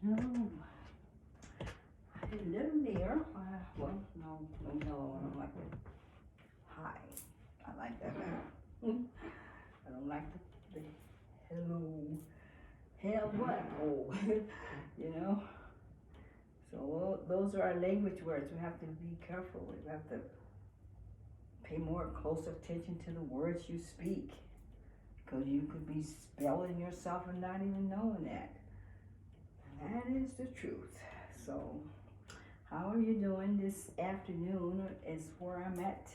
No. Hello there. Well, no, no hello. I don't like it. Hi. I like that better. I don't like the hello. Hell what? Oh, you know? So those are our language words. We have to be careful. We have to pay more close attention to the words you speak. Because you could be spelling yourself and not even knowing that. And that is the truth. So, how are you doing this afternoon is where I'm at.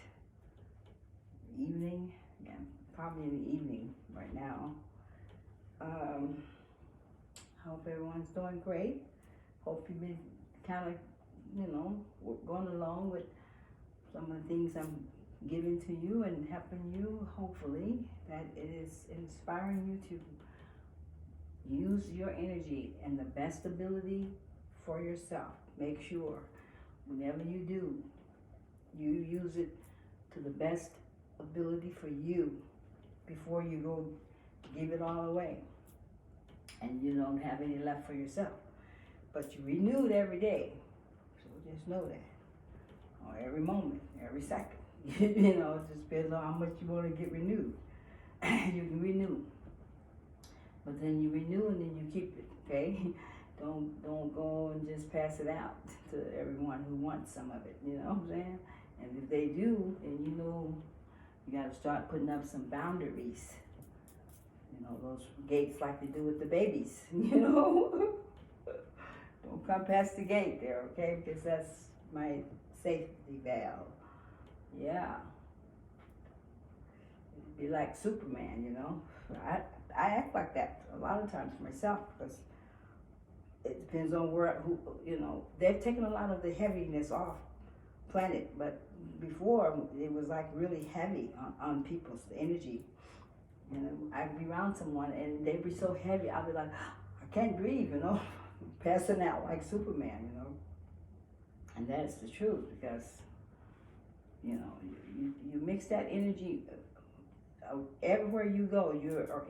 Evening, yeah, probably in the evening right now. Hope everyone's doing great. Hope you've been kind of, going along with some of the things I'm giving to you and helping you, hopefully, that it is inspiring you to use your energy and the best ability for yourself. Make sure whenever you do, you use it to the best ability for you before you go give it all away and you don't have any left for yourself. But you renew it every day. So just know that. Or every moment, every second. It just depends on how much you want to get renewed. You can renew. But then you renew and then you keep it, okay? Don't go and just pass it out to everyone who wants some of it, you know what I'm saying? And if they do, then you gotta start putting up some boundaries. Those gates like they do with the babies, Don't come past the gate there, okay? Because that's my safety valve. Yeah. Be like Superman, I act like that a lot of times myself because it depends on they've taken a lot of the heaviness off planet, but before it was like really heavy on people's energy. I'd be around someone and they'd be so heavy, I'd be like, I can't breathe, passing out like Superman, and that's the truth because, you mix that energy everywhere you go, you are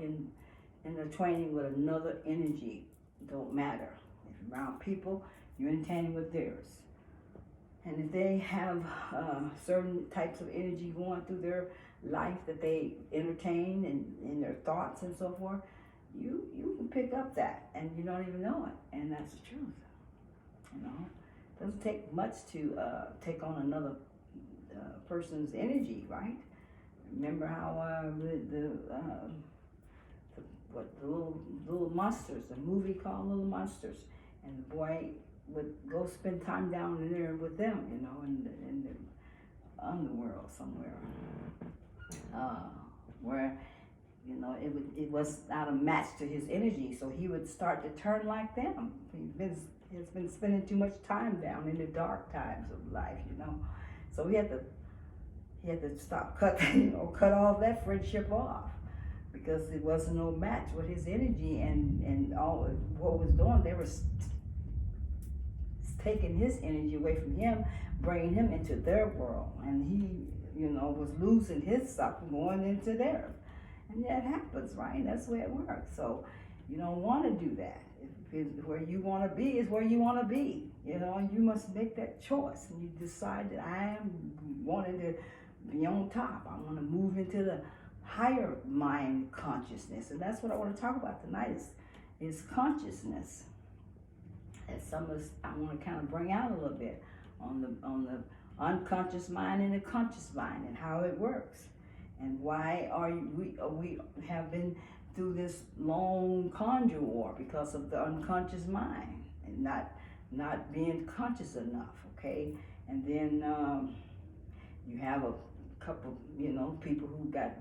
intertwining with another energy. Don't matter. If you're around people, you're intertwining with theirs. And if they have certain types of energy going through their life that they entertain and in their thoughts and so forth, you can pick up that and you don't even know it. And that's the truth. It doesn't take much to take on another person's energy, right? Remember how the little monsters, the movie called Little Monsters, and the boy would go spend time down in there with them, in the underworld somewhere, where it was not a match to his energy, so he would start to turn like them. He's been spending too much time down in the dark times of life, so he had to stop, cut all that friendship off because it wasn't no match with his energy and all what was doing. They were taking his energy away from him, bringing him into their world, and he, was losing his stuff and going into theirs. And that happens, right? That's the way it works. So you don't want to do that. Where you want to be is where you want to be, and you must make that choice and you decide that I am wanting to be on top. I want to move into the higher mind consciousness, and that's what I want to talk about tonight is consciousness. And some of us I want to kind of bring out a little bit on the unconscious mind and the conscious mind and how it works, and why we have been through this long conjure war because of the unconscious mind and not being conscious enough, okay? And then you have a couple, people who got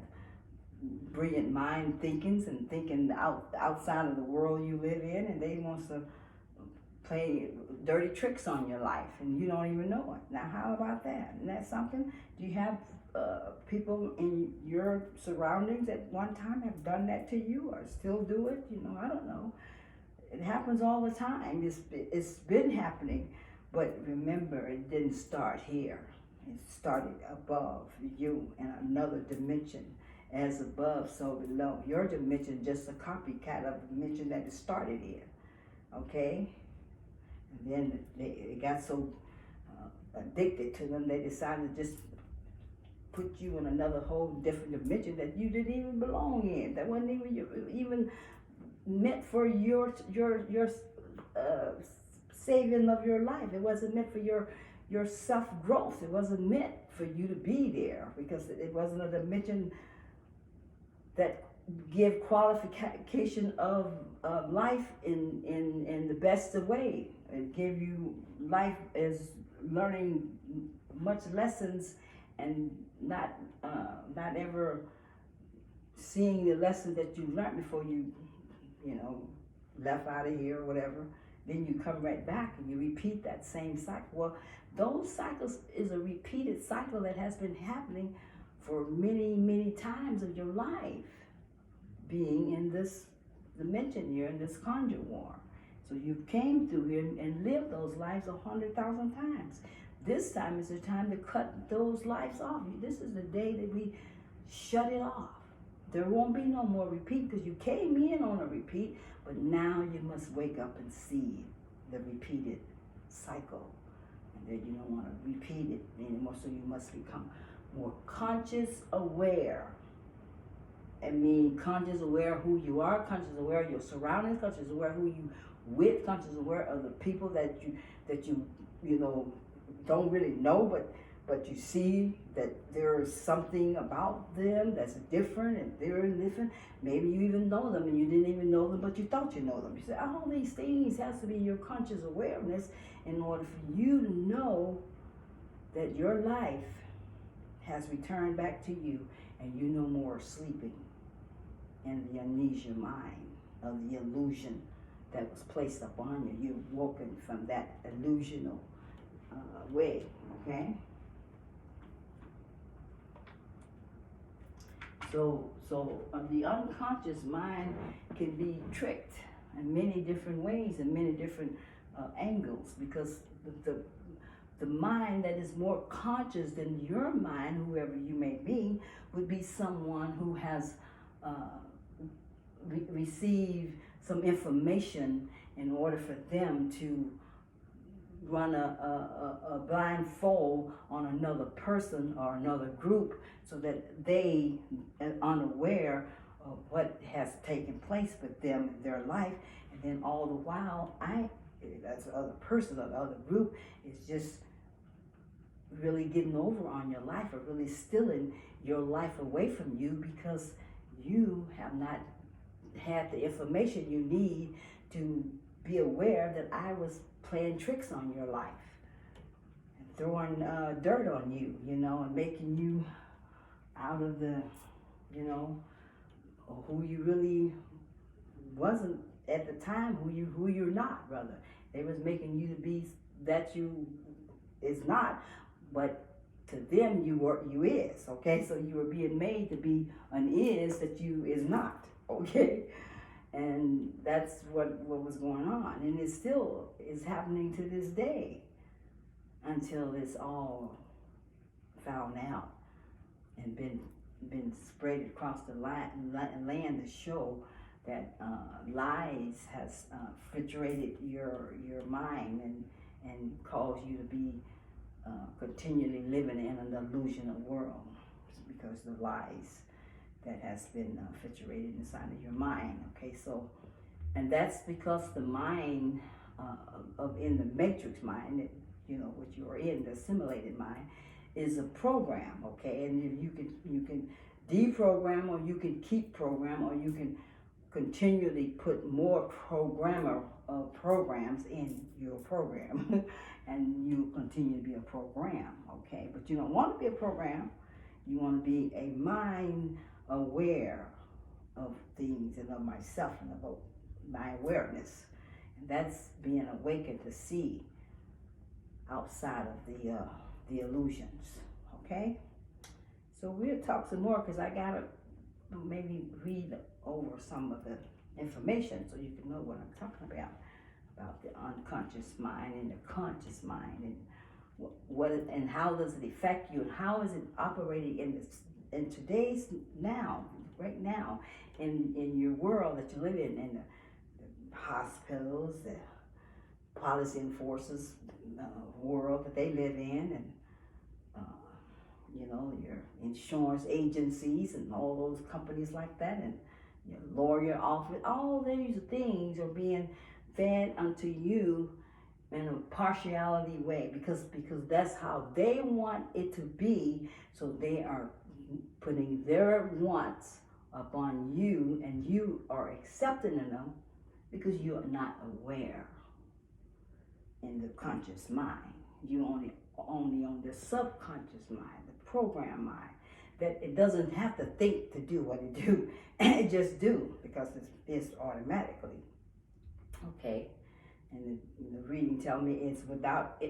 brilliant mind thinkings and thinking outside of the world you live in, and they want to play dirty tricks on your life and you don't even know it. Now, how about that? Isn't that something? Do you have people in your surroundings at one time have done that to you or still do it? I don't know. It happens all the time. It's been happening, but remember, it didn't start here. It started above you in another dimension. As above, so below. Your dimension is just a copycat of the dimension that it started in. Okay? And then it got so addicted to them, they decided to just put you in another whole different dimension that you didn't even belong in. That wasn't even meant for your saving of your life. It wasn't meant for your self growth. It wasn't meant for you to be there, because it wasn't a dimension that give qualification of life in the best of way. It give you life as learning much lessons and not ever seeing the lesson that you learned before you left out of here or whatever. Then you come right back and you repeat that same cycle. Well, those cycles is a repeated cycle that has been happening for many, many times of your life, being in this dimension here, in this conjure war. So you came through here and lived those lives 100,000 times. This time is the time to cut those lives off. This is the day that we shut it off. There won't be no more repeat, because you came in on a repeat, but now you must wake up and see the repeated cycle. And then you don't want to repeat it anymore, so you must become more conscious aware. I mean, conscious aware who you are, conscious aware of your surroundings, conscious aware who you with, conscious aware of the people that you don't really know, but you see that there is something about them that's different, and they're different. Maybe you even know them and you didn't even know them, but you thought you know them. You say, all these things has to be your conscious awareness in order for you to know that your life has returned back to you, and you no more sleeping in the amnesia mind of the illusion that was placed upon you. You've woken from that illusional way, okay? So the unconscious mind can be tricked in many different ways and many different angles, because the mind that is more conscious than your mind, whoever you may be, would be someone who has received some information in order for them to run a blindfold on another person or another group, so that they are unaware of what has taken place with them in their life. And then all the while, as the other person or the other group, is just really getting over on your life, or really stealing your life away from you, because you have not had the information you need to be aware that I was playing tricks on your life and throwing dirt on you, and making you out of the, who you really wasn't at the time, who you're not, brother. They was making you to be that you is not, but to them you is, okay? So you were being made to be an is that you is not, okay? And that's what was going on. And it still is happening to this day, until it's all found out and been spread across the land to show that lies has refrigerated your mind and caused you to be continually living in an illusional world, because the lies that has been refrigerated inside of your mind. Okay, so, and that's because the mind in the matrix mind, what you are in, the assimilated mind, is a program. Okay, and you can deprogram, or you can keep program, or you can continually put more programs in your program and you continue to be a program. Okay, but you don't want to be a program. You want to be a mind aware of things and of myself and about my awareness, and that's being awakened to see outside of the illusions. Okay, so we'll talk some more, because I gotta maybe read over some of the information so you can know what I'm talking about the unconscious mind and the conscious mind, and what and how does it affect you, and how is it operating in today's right now in your world that you live in the hospitals, the policy enforcers world that they live in, and your insurance agencies and all those companies like that, and your lawyer office. All these things are being fed unto you in a partiality way, because that's how they want it to be. So they are putting their wants upon you, and you are accepting them because you are not aware in the conscious mind. You only on the subconscious mind, the program mind, that it doesn't have to think to do what it do. It just do, because it's automatically. Okay. And the reading tell me it's without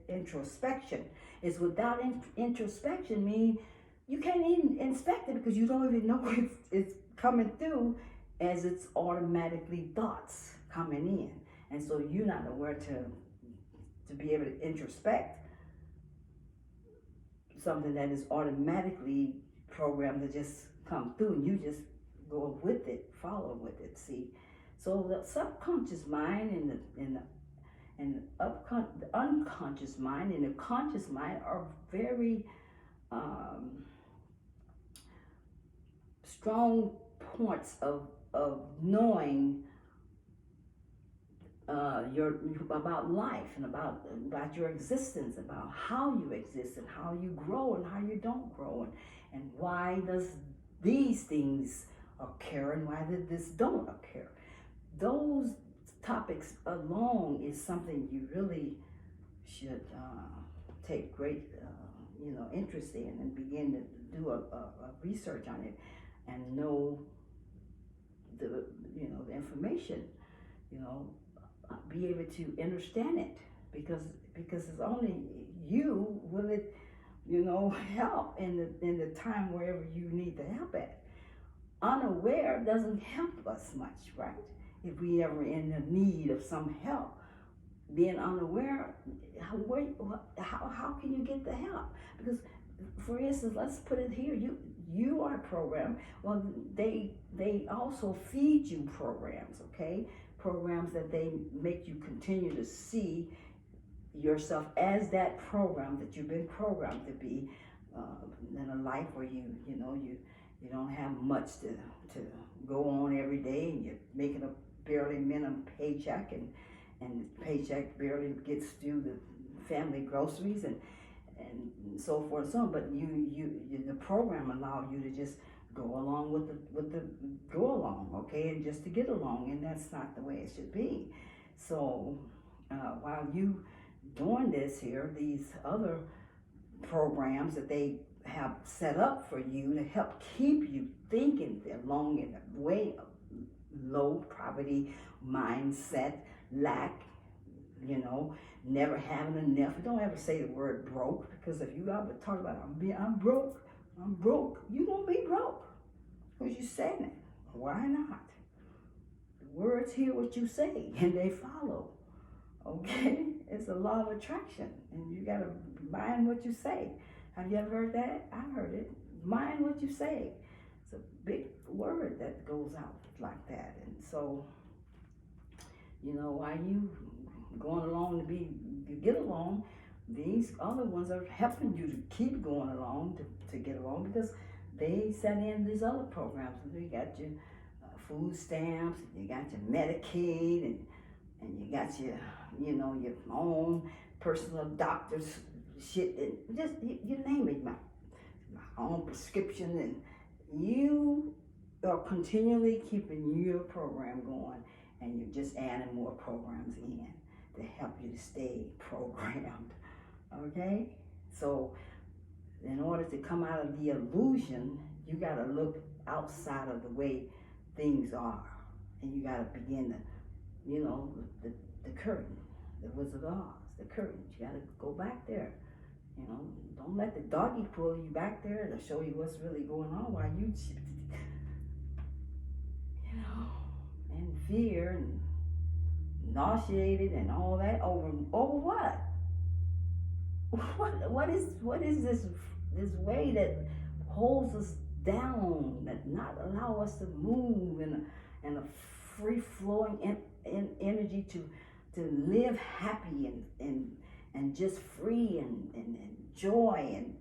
introspection. It's without introspection, meaning you can't even inspect it, because you don't even know it's coming through, as it's automatically thoughts coming in. And so you're not aware to be able to introspect something that is automatically programmed to just come through, and you just go with it, follow with it. See, so the subconscious mind and the unconscious mind and the conscious mind are very strong points of knowing about life, and about your existence, about how you exist, and how you grow and how you don't grow, and why does these things occur and why did this don't occur. Those topics alone is something you really should take great interest in, and begin to do a research on it, and know the information, be able to understand it, because it's only you will it help in the time wherever you need the help at. Unaware doesn't help us much, right? If we ever in the need of some help, being unaware, how can you get the help? Because, for instance, let's put it here, you are programmed. Well, they also feed you programs, okay? Programs that they make you continue to see yourself as that program that you've been programmed to be, in a life where you don't have much to go on every day, and you're making a barely minimum paycheck, and the paycheck barely gets through the family groceries and so forth and so on. But the program allow you to just go along with the go along, okay, and just to get along, and that's not the way it should be. So while you doing this here, these other programs that they have set up for you to help keep you thinking along in a way of low poverty mindset, lack, never having enough. Don't ever say the word broke, because if you ever talk about I'm broke, you're gonna be broke, because you're saying it. Why not? The words hear what you say, and they follow. Okay, it's a law of attraction, and you gotta mind what you say. Have you ever heard that? I've heard it. Mind what you say. It's a big word that goes out like that. And so, while you going along to get along, these other ones are helping you to keep going along to get along, because they set in these other programs. So you got your food stamps, you got your Medicaid, and you got your your own personal doctor's shit, and just you name it, my own prescription, and you are continually keeping your program going, and you're just adding more programs in to help you to stay programmed. Okay, so in order to come out of the illusion, you got to look outside of the way things are, and you got to begin to, the curtain, the Wizard of Oz, the curtain. You got to go back there. Don't let the doggy pull you back there to show you what's really going on while you, in fear and nauseated and all that over what? What is this way that holds us down, that not allow us to move in a free flowing energy to to live happy and just free and joy and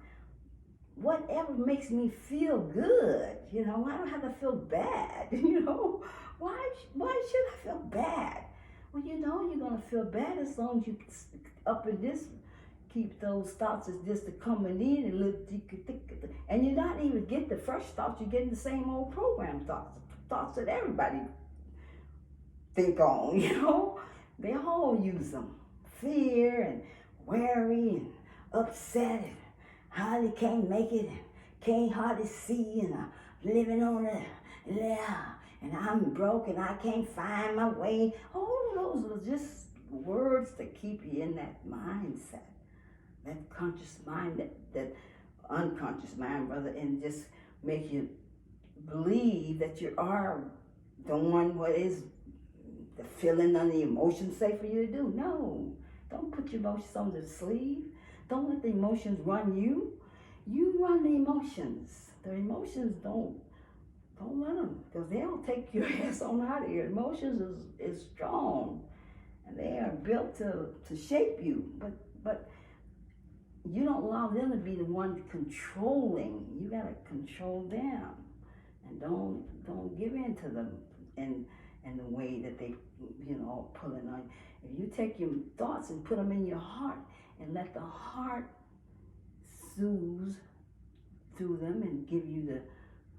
whatever makes me feel good. You know, I don't have to feel bad. You know, why should I feel bad? Well, you know, you're gonna feel bad as long as you up in this, keep those thoughts as just coming in and look, and you're not even getting the fresh thoughts. You're getting the same old program thoughts that everybody think on. You know, they all use them. Fear and worry and upset and hardly can't make it and can't hardly see and I'm living on it, yeah, and I'm broke and I can't find my way. All of those are just words to keep you in that mindset, that conscious mind, that unconscious mind, brother, and just make you believe that you are doing what is the feeling and the emotions say for you to do. No, don't put your emotions on the sleeve. Don't let the emotions run you. You run the emotions. The emotions don't let them, because they'll take your ass on out of here. Emotions is strong, and they are built to shape you. But you don't allow them to be the one controlling. You gotta control them, and don't give in to them in the way that they, you know, pulling on. If you take your thoughts and put them in your heart and let the heart soothe through them and give you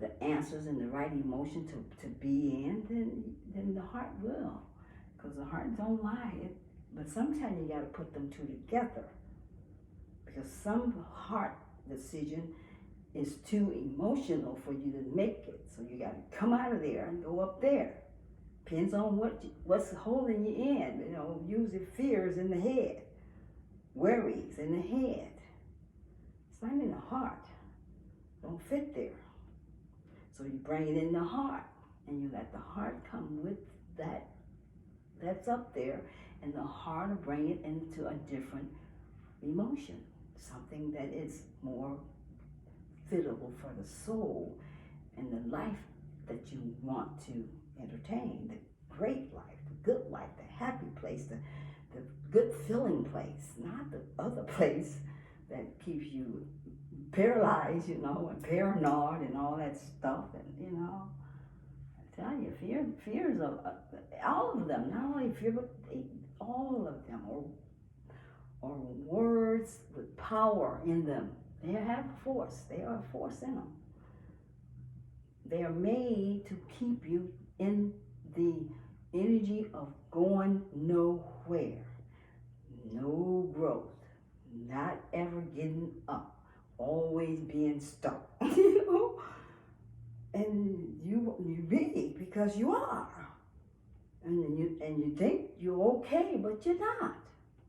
the answers and the right emotion to be in, then the heart will. Because the heart don't lie. But sometimes you got to put them two together. Because some heart decision is too emotional for you to make it. So you got to come out of there and go up there. Depends on what's holding you in. You know, usually fears in the head, worries in the head. It's not in the heart. Don't fit there. So you bring it in the heart, and you let the heart come with that's up there, and the heart will bring it into a different emotion, something that is more fitable for the soul and the life that you want to entertain, the great life, the good life, the happy place, the good feeling place, not the other place that keeps you paralyzed, you know, and paranoid and all that stuff. And, you know, I tell you, fears of all of them, not only fear, but all of them are words with power in them. They have force. They are a force in them. They are made to keep you in the energy of going nowhere, no growth, not ever getting up, always being stuck, you know. And you really, because you are, and you think you're okay, but you're not,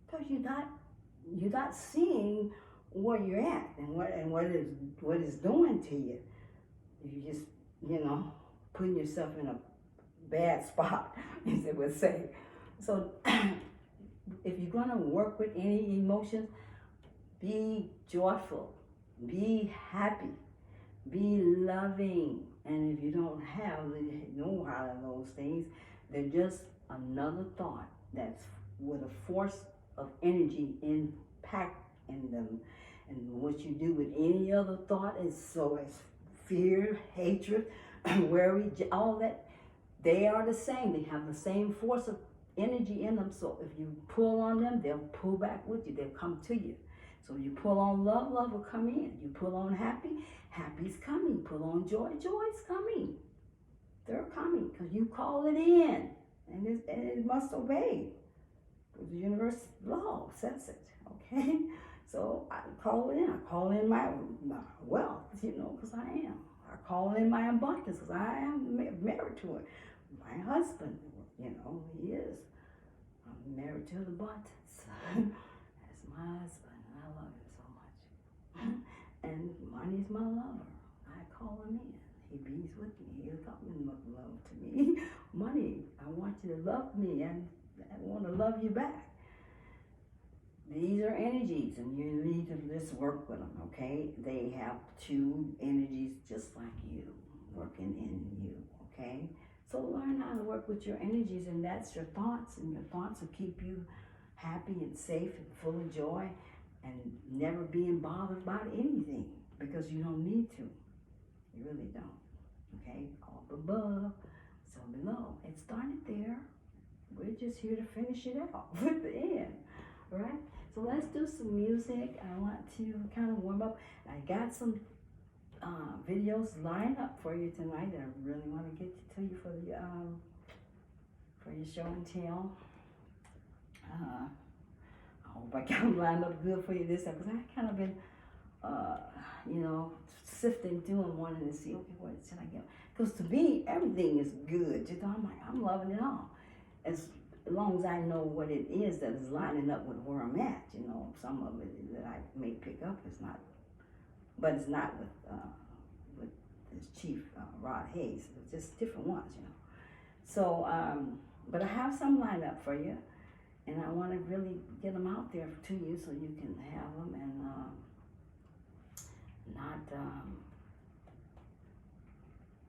because you're not seeing where you're at and what is doing to you. You just, you know, putting yourself in a bad spot, as they would say. So if you're going to work with any emotions, be joyful, be happy, be loving. And if you don't know how to those things, they're just another thought that's with a force of energy impact in them. And what you do with any other thought is so as fear, hatred, worry, all that, they are the same. They have the same force of energy in them. So if you pull on them, they'll pull back with you. They'll come to you. So you pull on love, love will come in. You pull on happy, happy's coming. Pull on joy, joy's coming. They're coming because you call it in. And it must obey. The universe law says it, okay? So I call it in. I call in my wealth, you know, because I am. I call in my abundance because I am married to it. My husband, you know, he is. I'm married to the abundance. That's my husband. I love him so much. And money's my lover. I call him in. He bees with me. He'll come and make love to me. Money, I want you to love me, and I want to love you back. These are energies, and you need to just work with them, okay? They have two energies just like you, working in you, okay? So learn how to work with your energies, and that's your thoughts, and your thoughts will keep you happy and safe and full of joy and never being bothered about anything because you don't need to. You really don't. Okay? All above, so below. It started there. We're just here to finish it off at the end. All right? So let's do some music. I want to kind of warm up. I got some videos lined up for you tonight that I really want to get to you for your show and tell. I hope I got them lined up good for you this time, because I kind of been, sifting through and wanting to see, okay, what should I get? Because to me, everything is good. You know, I'm loving it all. As long as I know what it is that is lining up with where I'm at. You know, some of it that I may pick up is not, but it's not with this Chief Rod Hayes. It's just different ones, you know. So, but I have some lined up for you. And I want to really get them out there to you so you can have them and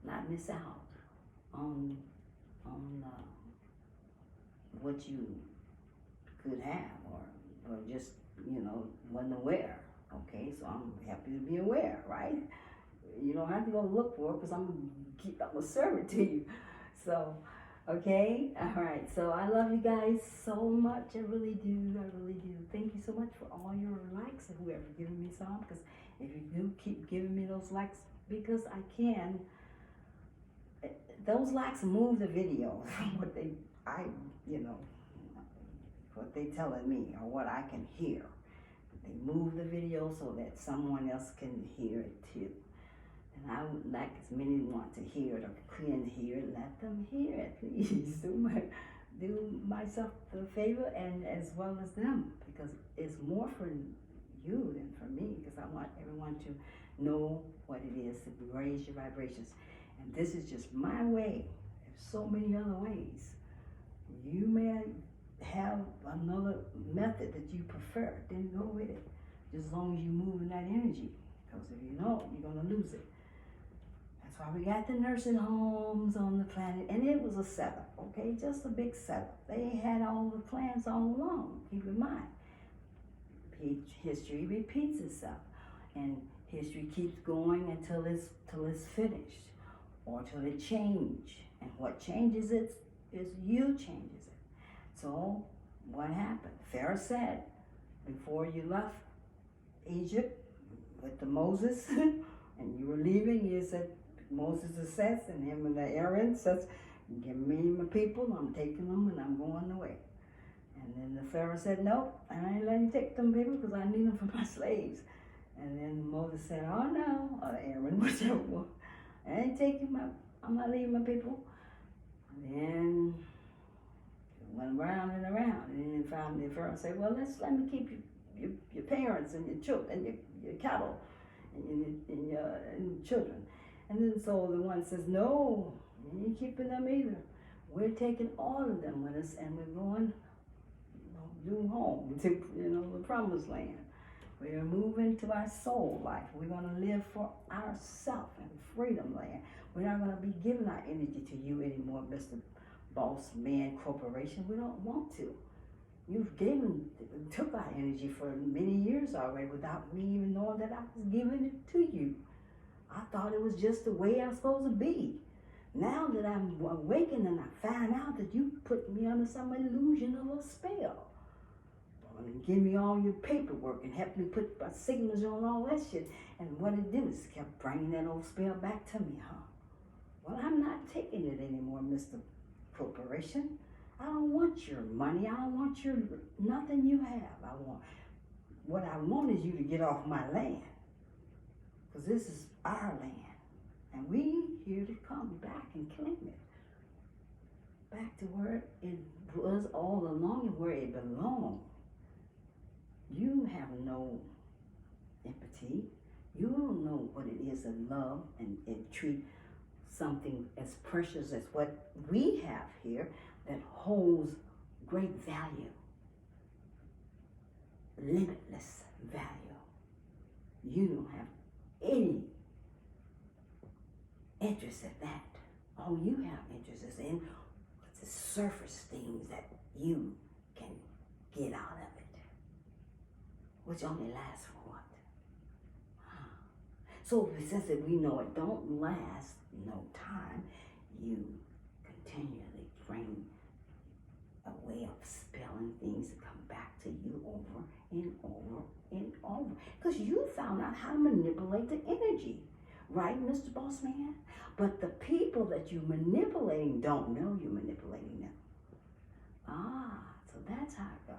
not miss out on what you could have or just, wasn't aware. Okay, so I'm happy to be aware, right? You don't have to go look for it because I'm gonna serve it to you. So. Okay, all right, so I love you guys so much. I really do. Thank you so much for all your likes and whoever giving me some, because if you do keep giving me those likes, because I can, those likes move the video from what they telling me or what I can hear. They move the video so that someone else can hear it too. And I would like as many want to hear it or can hear it, let them hear it, please. Do myself the favor and as well as them, because it's more for you than for me, because I want everyone to know what it is to raise your vibrations. And this is just my way. There's so many other ways. You may have another method that you prefer, then go with it. Just as long as you move in that energy, because if you don't, you're going to lose it. That's why we got the nursing homes on the planet, and it was a setup, okay? Just a big setup. They had all the plans all along, keep in mind. History repeats itself, and history keeps going until it's finished, or till it changes. And what changes it is you changes it. So what happened? Pharaoh said, before you left Egypt with the Moses, and you were leaving, you said, Moses says, and him and the Aaron says, give me my people, I'm taking them and I'm going away. And then the Pharaoh said, nope, I ain't letting you take them people because I need them for my slaves. And then Moses said, oh no, or Aaron, whichever one, I ain't taking I'm not leaving my people. And then it went around and around, and then finally the Pharaoh said, well, let me keep your parents and your children and your cattle and your children. And then so the one says, no, you ain't keeping them either. We're taking all of them with us, and we're going due home to the promised land. We're moving to our soul life. We're going to live for ourselves in freedom land. We're not going to be giving our energy to you anymore, Mr. Boss Man Corporation. We don't want to. You've took our energy for many years already without me even knowing that I was giving it to you. I thought it was just the way I'm supposed to be. Now that I'm awakened and I find out that you put me under some illusion of a spell. And give me all your paperwork and help me put my signatures on all that shit. And what it did is kept bringing that old spell back to me, huh? Well, I'm not taking it anymore, Mr. Corporation. I don't want your money. I don't want nothing you have. What I want is you to get off my land. Because this is our land. And we here to come back and claim it. Back to where it was all along and where it belonged. You have no empathy. You don't know what it is to love and treat something as precious as what we have here that holds great value. Limitless value. You don't have any interest in that all you have interest is in the surface things that you can get out of it, which only lasts for what? So since we know it don't last no time, you continually bring a way of spelling things to come back to you over and over and over. Because you found out how to manipulate the energy, right, Mr. Boss Man? But the people that you're manipulating don't know you're manipulating them. So that's how it goes.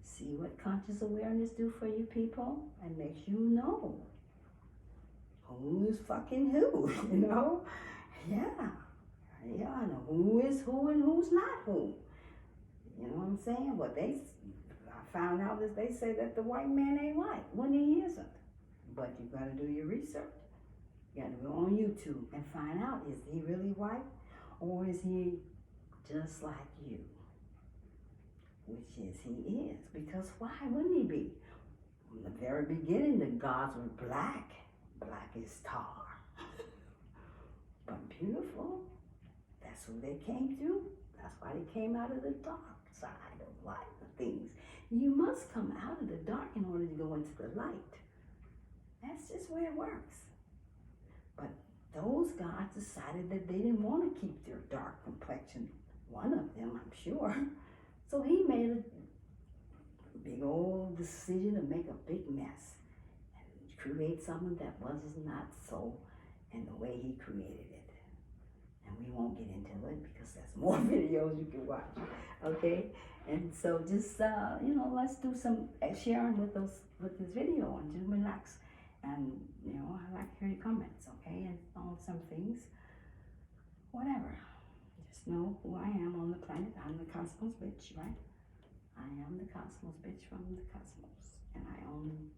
See what conscious awareness do for you people? It makes you know who's fucking who, you know? Yeah, I know who is who and who's not who. You know what I'm saying? What I found out is they say that the white man ain't white when he isn't. But you gotta do your research. You gotta go on YouTube and find out, is he really white or is he just like you? Which is he is. Because why wouldn't he be? From the very beginning, the gods were black. Black is tar. But beautiful. That's who they came through. That's why they came out of the dark side of life and things. You must come out of the dark in order to go into the light. That's just where it works. But those gods decided that they didn't want to keep their dark complexion. One of them, I'm sure. So he made a big old decision to make a big mess and create something that was not so in the way he created it. And we won't get into it because there's more videos you can watch, okay? And so just, let's do some sharing with this video and just relax. And, I like to hear your comments, okay? And on some things, whatever. Just know who I am on the planet. I'm the cosmos bitch, right? I am the cosmos bitch from the cosmos. And I own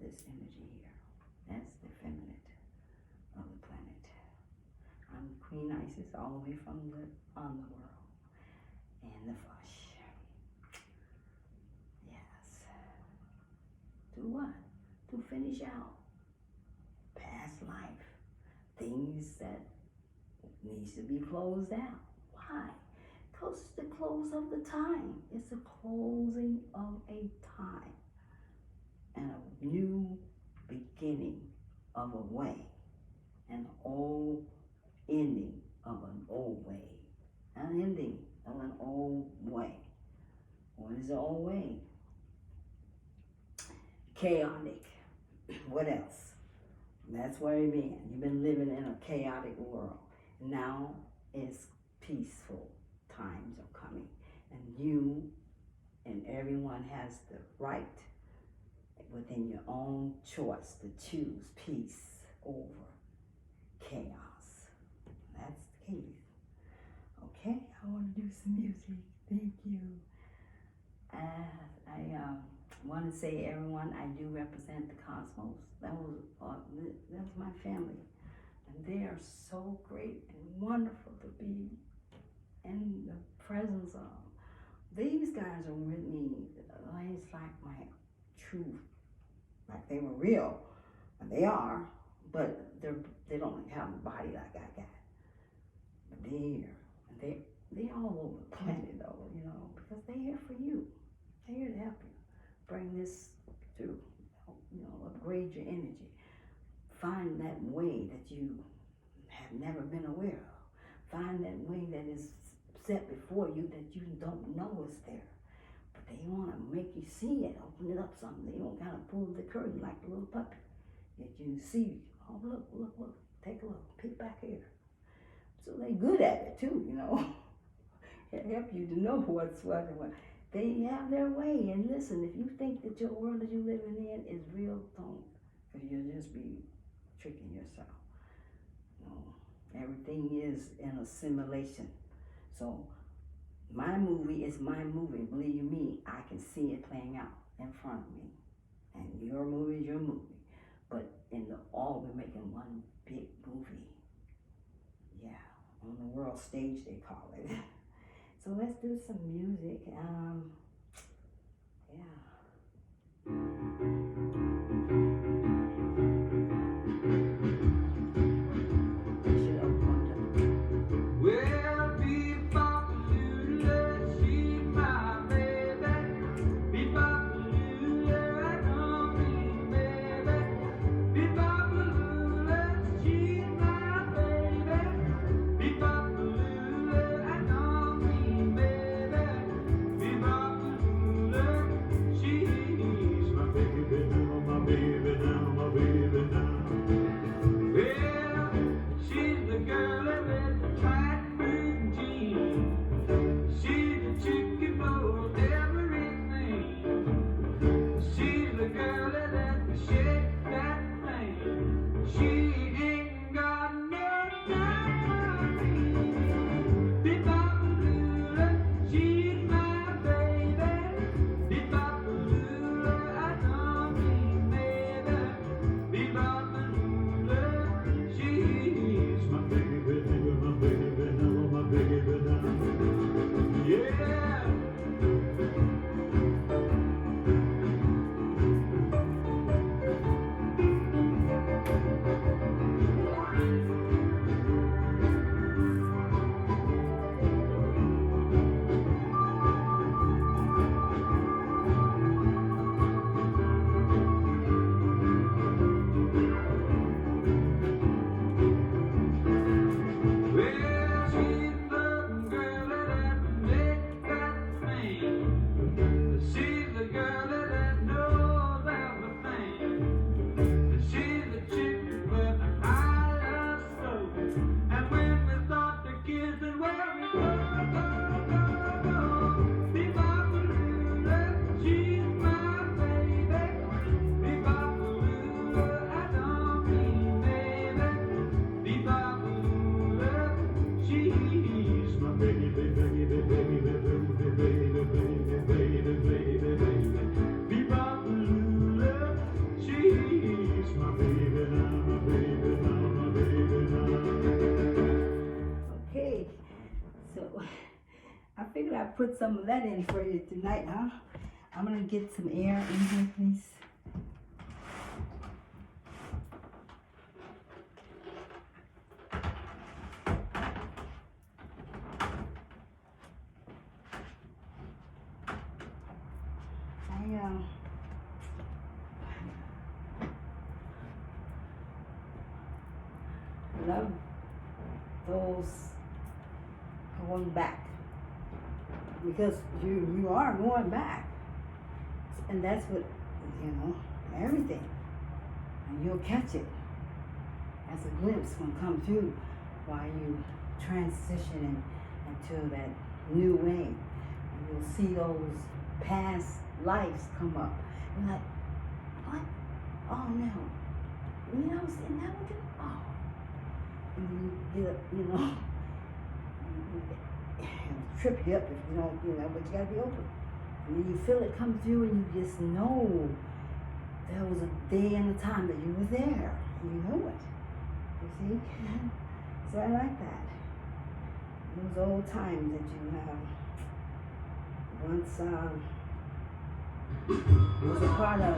this energy here. That's the feminine of the planet. I'm Queen Isis all the way from the underworld and the flesh. Yes. Do what? To finish out past life. Things that needs to be closed out. Why? Because it's the close of the time. It's the closing of a time and a new beginning of a way, an old ending of an old way, an ending of an old way. What is the old way? Chaotic. What else? That's where you've been. You've been living in a chaotic world. Now it's peaceful. Times are coming. And you and everyone has the right within your own choice to choose peace over chaos. That's the key. Okay, I want to do some music. Thank you. I want to say, everyone, I do represent the cosmos. That was my family. And they are so great and wonderful to be in the presence of. These guys are with me. It's like my truth. Like they were real. And they are, but they don't have a body like I got. But they're here. And they all over the planet though, because they're here for you. They're here to help you. Bring this through. Upgrade your energy. Find that way that you have never been aware of. Find that way that is set before you that you don't know is there. But they want to make you see it, open it up something. They don't kind of pull the curtain like a little puppy. That you see, oh, look, take a look, peek back here. So they're good at it too, It help you to know what's what and what. They have their way. And listen, if you think that your world that you're living in is real, don't. Because you'll just be tricking yourself. Everything is in a simulation. So my movie is my movie. Believe me, I can see it playing out in front of me. And your movie is your movie. But all we're making one big movie. Yeah, on the world stage they call it. So let's do some music. Yeah. figured I'd put some of that in for you tonight, huh? I'm gonna get some air in here, please. I love those going back, because you are going back, and that's what, you know, everything, and you'll catch it as a glimpse will come through while you transition into that new way, and you'll see those past lives come up. You're like, what? Oh no, you know, and that one too? Oh. And you get, you know, trip you up if you don't, you know, but you gotta be open. And then you feel it come through, and you just know there was a day and a time that you were there. And you know it. You see? So I like that. Those old times that you have once was a part of.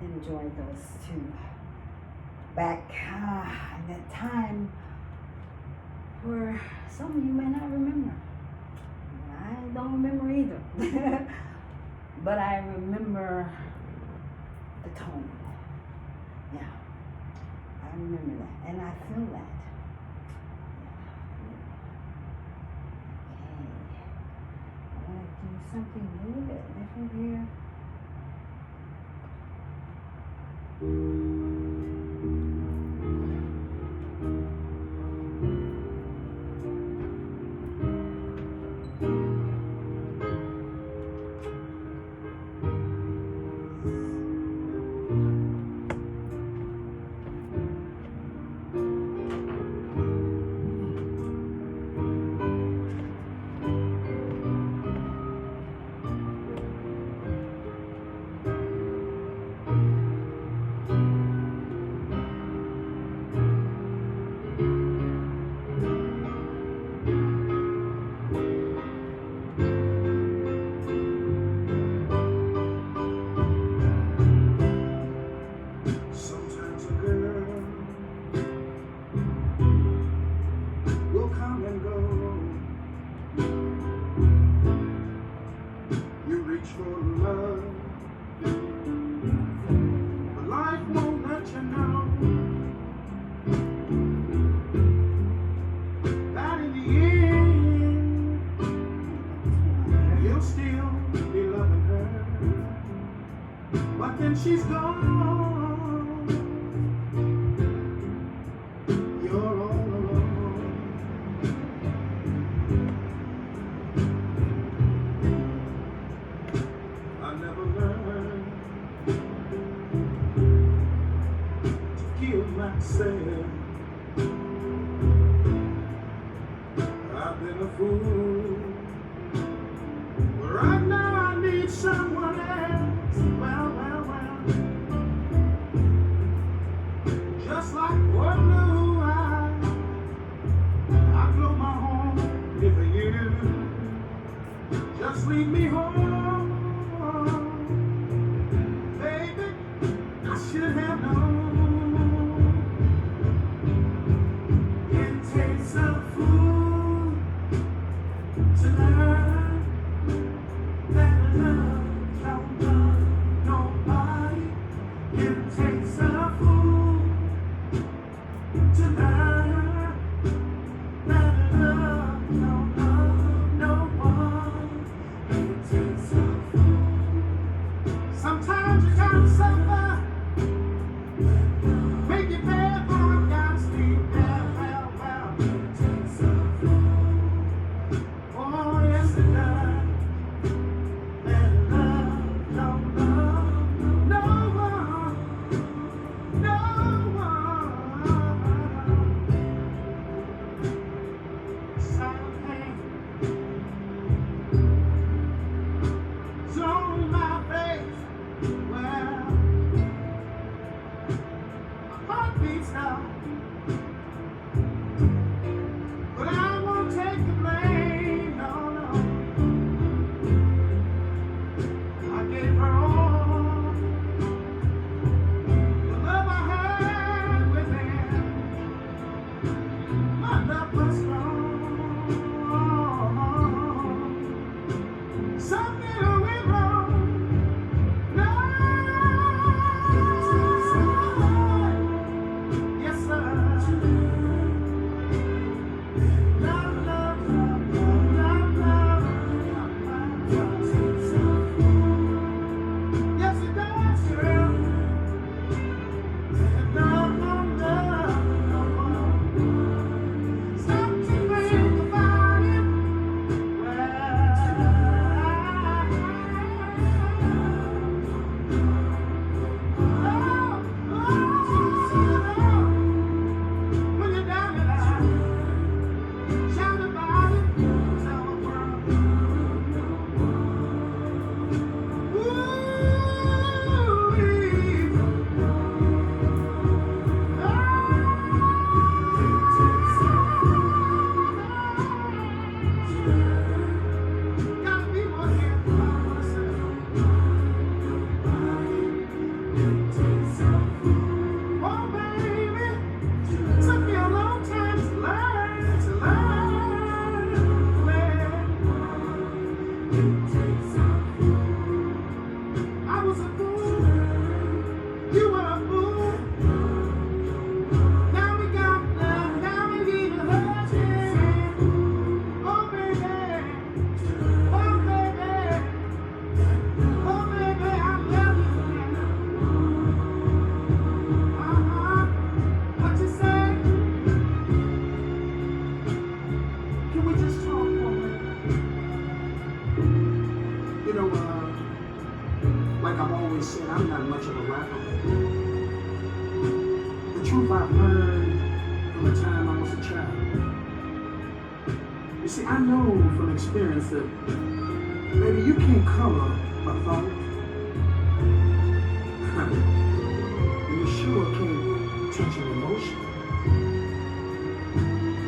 Enjoyed those two back in that time where some of you may not remember. I don't remember either. But I remember the tone. Yeah, I remember that, and I feel that. Okay, I want to do something a little bit different here. said, I've been a fool, but right now I need someone else. Well, just like one blue eye, I blow my horn if you just leave me home. Baby, I should have known. It takes a fool to learn that love don't love nobody. It takes a fool to learn that love don't love nobody. It takes a fool. Sometimes you gotta suffer, make it bad, but I gotta sleep. Well, it takes a fool. Oh, yes it does. And love don't love no one, no one. Silent pain is on my face. Well, my heart beats now, but I won't take the blame. No, no. I gave her all the love I had within. My love was strong. Something went wrong. No, yes sir. Love, love, love, love, love, love. Yes it does, girl. Love, love, love. Stop to think about it. When you're down and out, shout about it, tell the world. Gotta be more careful about myself. Oh baby, took me a long time to learn. I was a fool, you were a fool. Now we got love, now we need a husband. Oh baby, oh baby, oh baby, I love you. What you say? Can we just talk for a minute? You know, like I've always said, I'm not much of a rapper. The truth I've learned from the time I was a child. You see, I know from experience that, baby, you can't color a thought. You sure can't touch an emotion.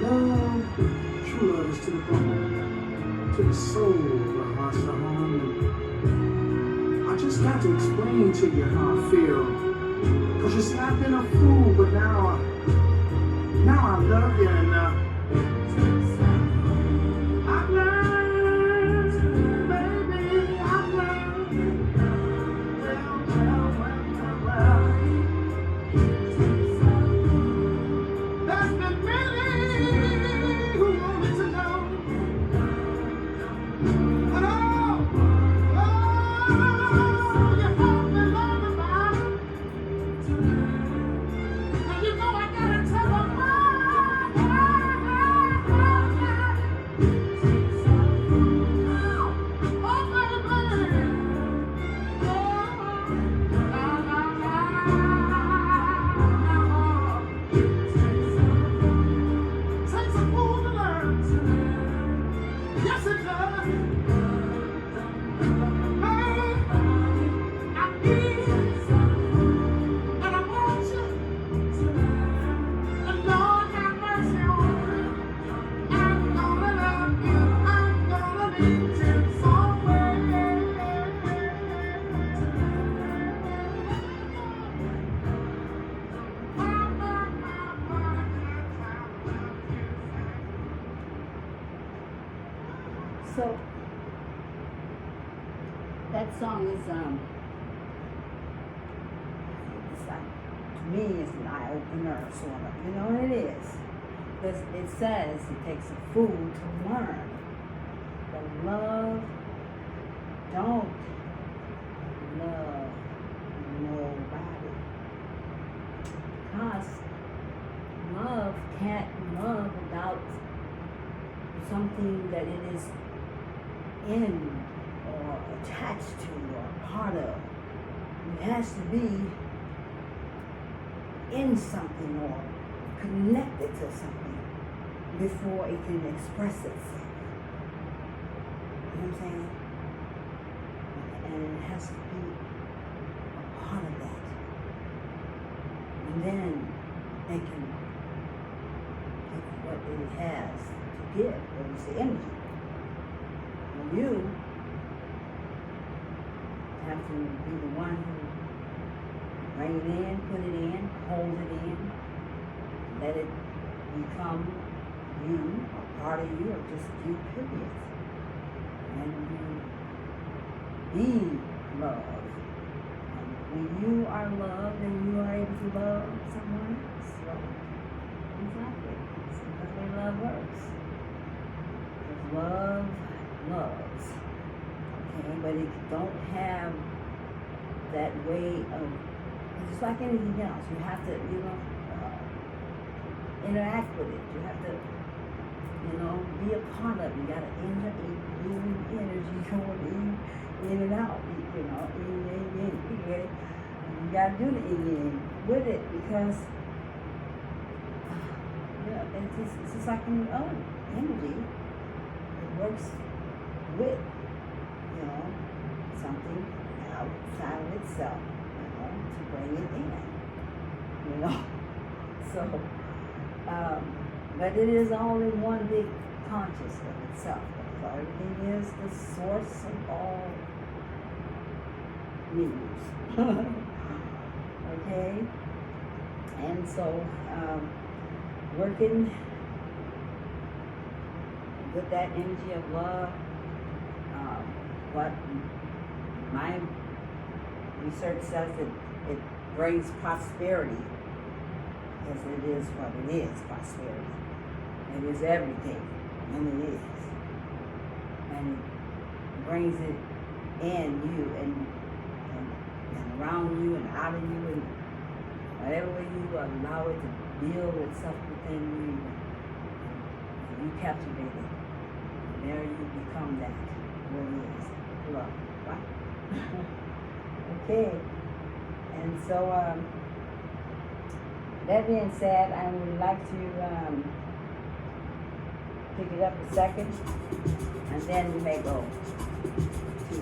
Love, true love is to the bone, to the soul, the heart, the home. I just got to explain to you how I feel. Cause you see, I've been a fool, but now I love you and I've learned, baby, I've learned. Well. There's been many who wanted to know. But you have to learn about it. And you know I gotta tell them why. So that song is it's like, to me it's an eye opener sort of, you know, and it is. Because it says it takes a fool to learn. But love, don't love nobody. Because love can't love without something that it is in or attached to or part of. It has to be in something or connected to something before it can express itself. You know what I'm saying? And it has to be a part of that. And then they can give what it has to give, what is the energy. And you have to be the one who bring it in, put it in, hold it in, let it become you, a part of you, or just you, period. And you be love. And when you are loved, then you are able to love someone else. So, exactly. So that's the way love works. Because love loves. Okay, but it don't have that way of, it's like anything else. You have to, interact with it. You have to, be a part of it. You got to energy going in and out. In. You got to do the in with it because, it's just like any other energy. It works with, something outside of itself, to bring it in, So, but it is all in one big conscious of itself. So everything is the source of all news. Okay? And so, working with that energy of love, what my research says it brings prosperity, because it is what it is, prosperity. It is everything, and it is. And it brings it in you and around you and out of you, and whatever way you allow it to build itself within you, and you captivate it. And there you become that, what it is. Love, right? Okay, and so that being said, I would like to pick it up a second, and then we may go to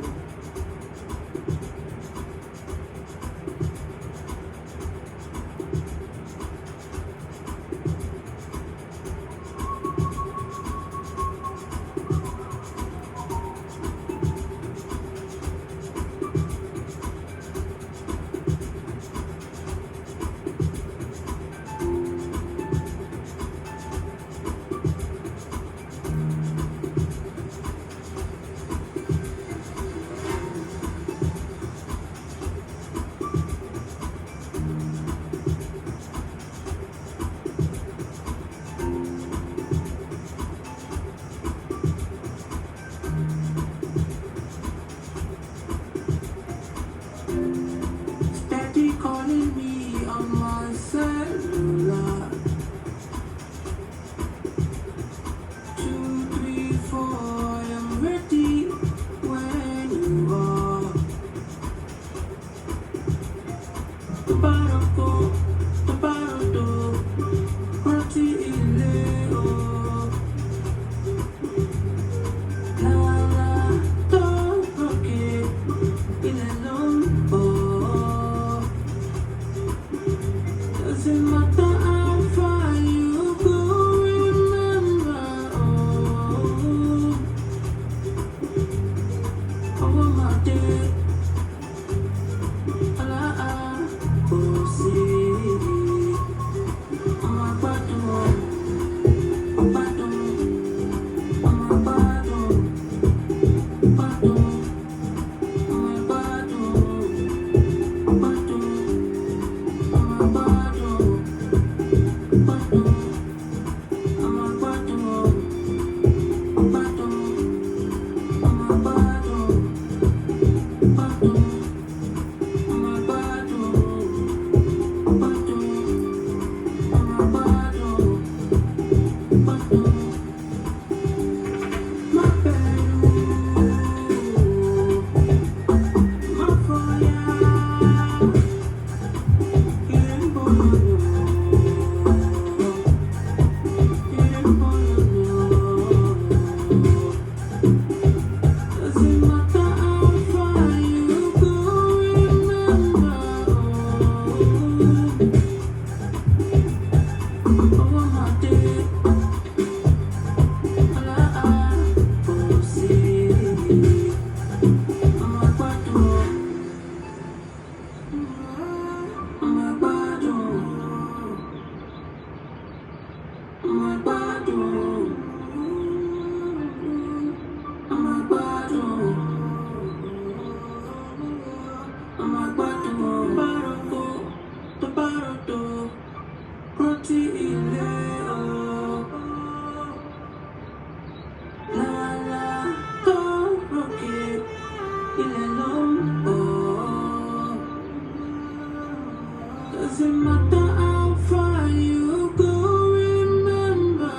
Doesn't matter how far you go, remember,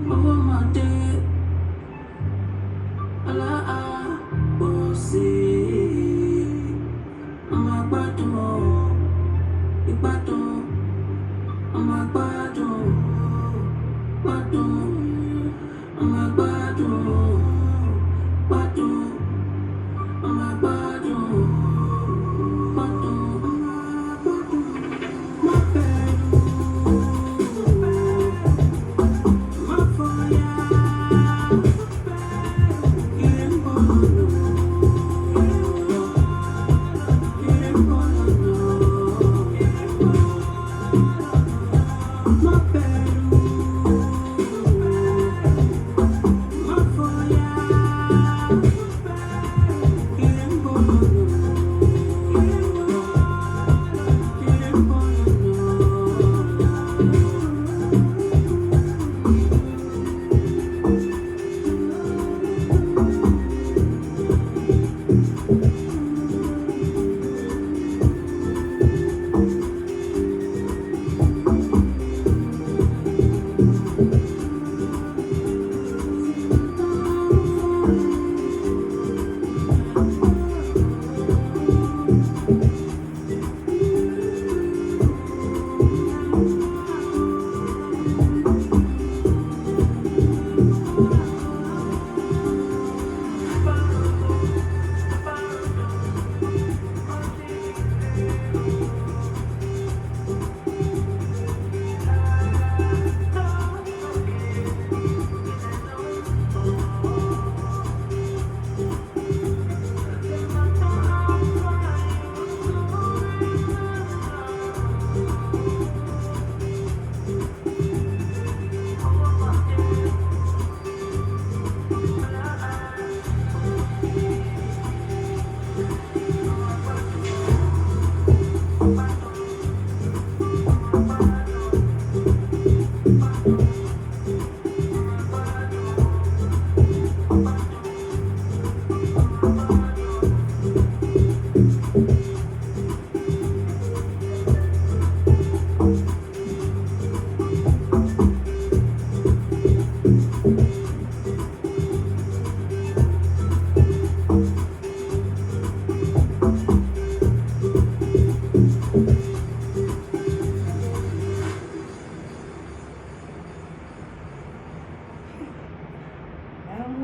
my day, Allah, oh, see, I'm a battle, I'm a battle, I'm a battle, I'm a battle, my bed, my fire, my bed.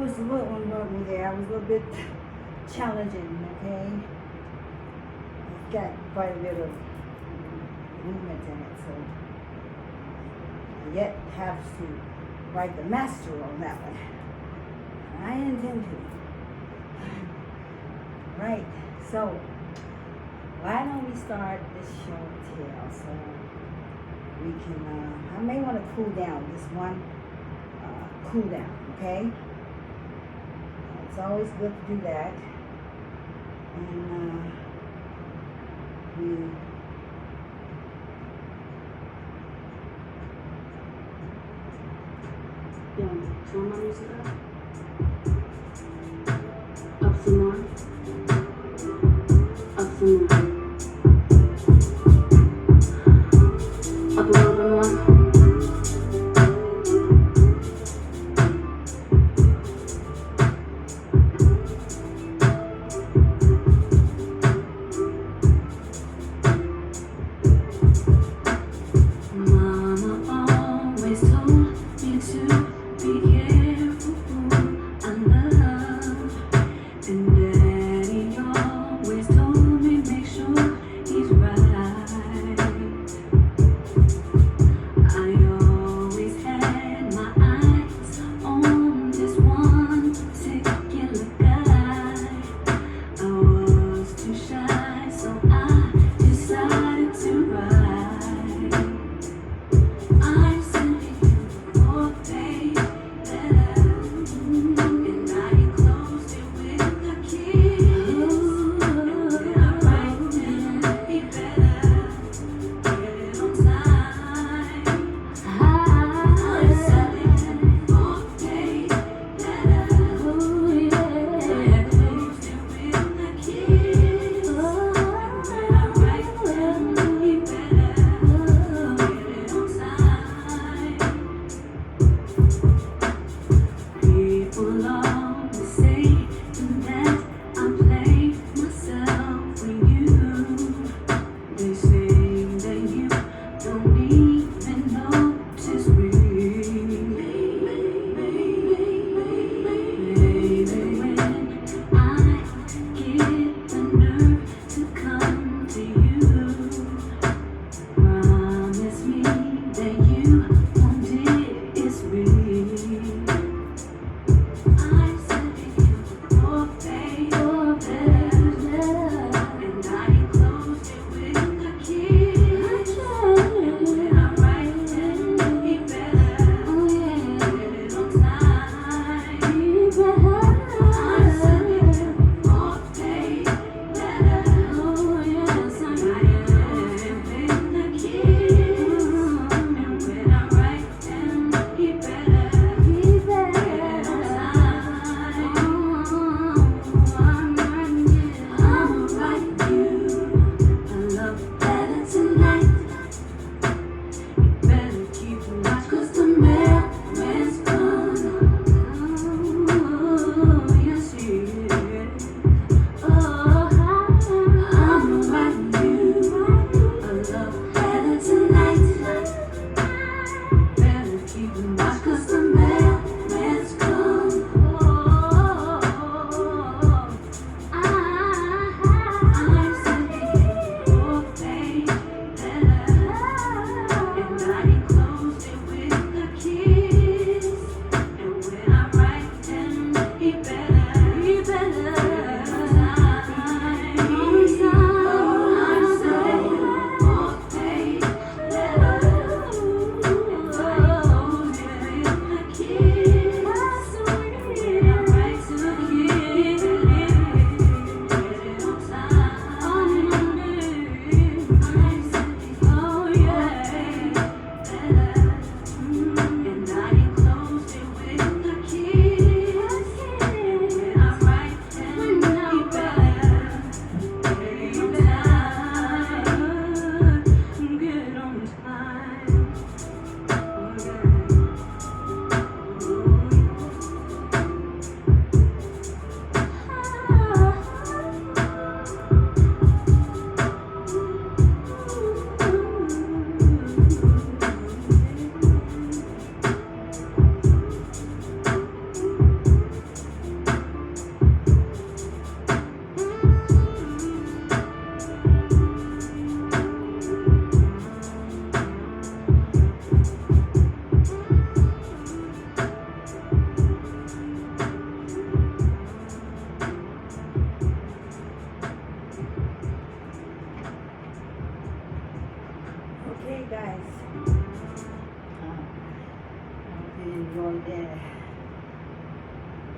Was a little one wrote me there. I was a little bit challenging, okay? It's got quite a bit of movement in it, so I yet have to write the master on that one. I intend to. Right, so why don't we start this show tale so we can, I may want to cool down this one, cool down, okay? It's always good to do that. And Turn my music up. Up some more. Up some more. Up a little bit more.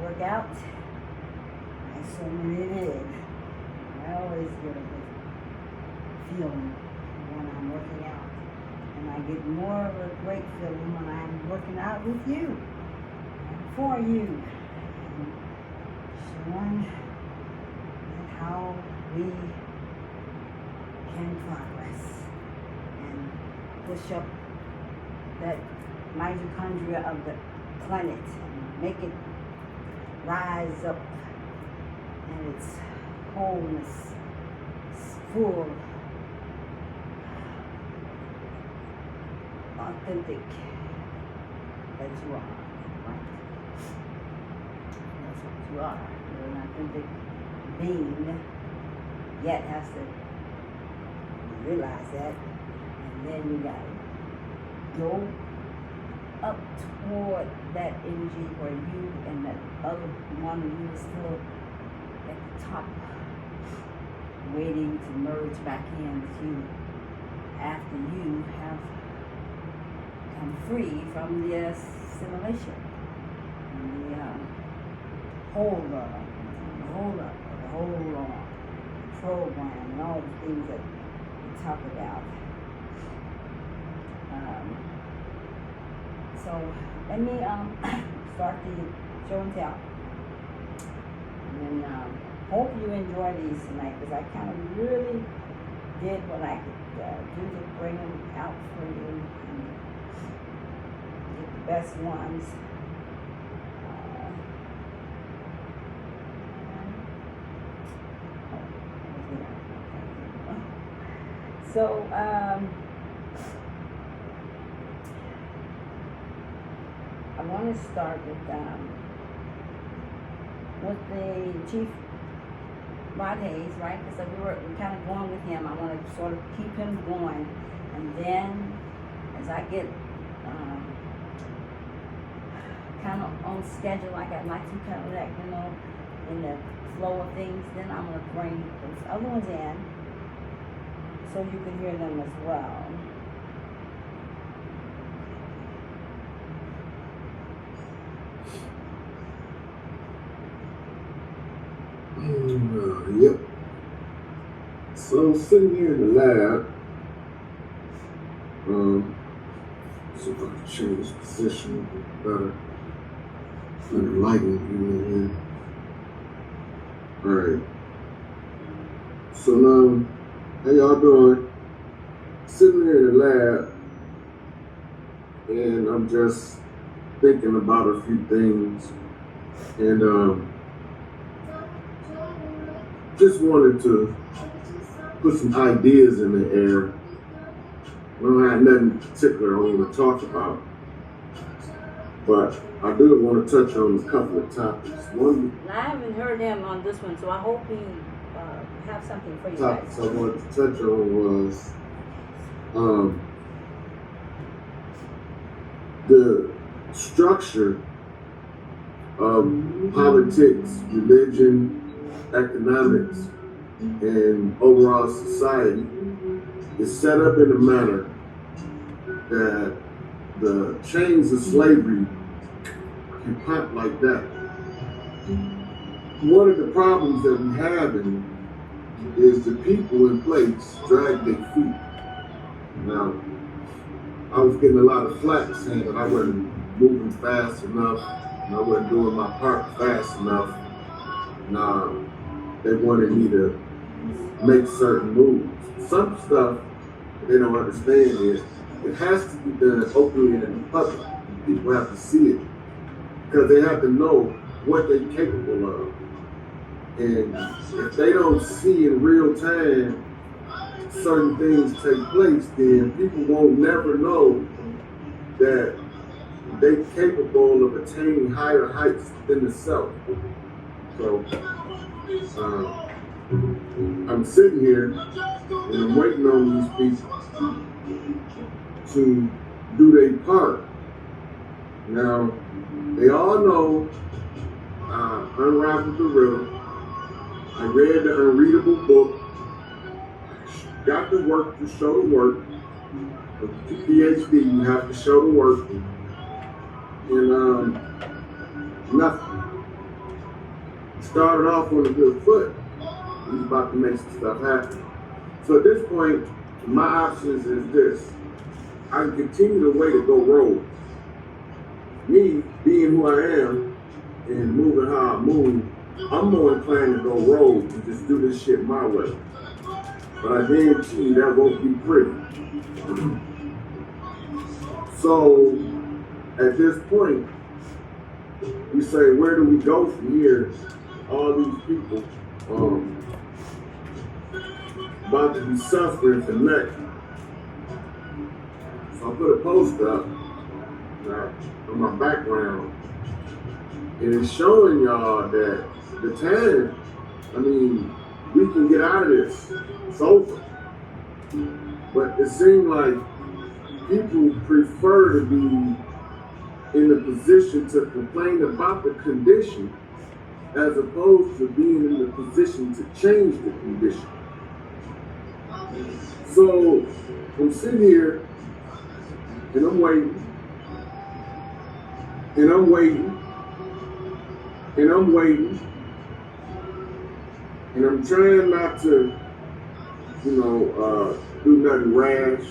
Workout. I certainly did. I always get a good feeling when I'm working out. And I get more of a great feeling when I'm working out with you. for you, showing how we can progress and push up that mitochondria of the planet and make it rise up in its wholeness, full, authentic that you are, right? That's what you are. You're an authentic being, yet has to realize that, and then you gotta go up toward that energy where you and that other one of you is still at the top, waiting to merge back in with you after you have come free from the assimilation and the hold on, program, and all the things that we talk about. So let me start the show and tell, and then hope you enjoy these tonight, because I kind of really did what I could do to bring them out for you and get the best ones. So, I want to start with the Chief Rades, right? Because we're kind of going with him. I want to sort of keep him going, and then as I get kind of on schedule, like I'd like to, kind of like, you know, in the flow of things, then I'm going to bring those other ones in, so you can hear them as well. Yep. So sitting here in the lab, see if I can change position a bit better. For the lighting in here. Alright. So now, how y'all doing? Sitting here in the lab, and I'm just thinking about a few things, and just wanted to put some ideas in the air. We don't have nothing particular I want to talk about, but I do want to touch on a couple of topics. One, I haven't heard him on this one, so I hope he have something for you topic guys. I wanted to touch on was the structure of politics, religion, economics, and overall society is set up in a manner that the chains of slavery can pop like that. One of the problems that we have is the people in place drag their feet. Now, I was getting a lot of flack saying that I wasn't moving fast enough, and I wasn't doing my part fast enough. Now, they wanted me to make certain moves. Some stuff they don't understand is it has to be done openly and in the public. People have to see it because they have to know what they're capable of. And if they don't see in real time certain things take place, then people won't never know that they're capable of attaining higher heights within the self. So I'm sitting here and I'm waiting on these people to do their part. Now, they all know Unravel the Riddle. I read the unreadable book. Got the work to show the work. With the PhD, you have to show the work. And nothing. Started off on a good foot. He's about to make some stuff happen. So at this point, my options is this. I can continue the way to go rogue. me being who I am and moving how I move, I'm more inclined to go rogue and just do this shit my way. But I guarantee you that won't be pretty. So at this point, we say, where do we go from here? All these people about to be suffering for nothing. So I put a post up on my background, and it's showing y'all that the time, I mean, we can get out of this. It's over. But it seemed like people prefer to be in the position to complain about the condition as opposed to being in the position to change the condition. So I'm sitting here and I'm waiting and I'm waiting and I'm waiting and I'm trying not to, do nothing rash,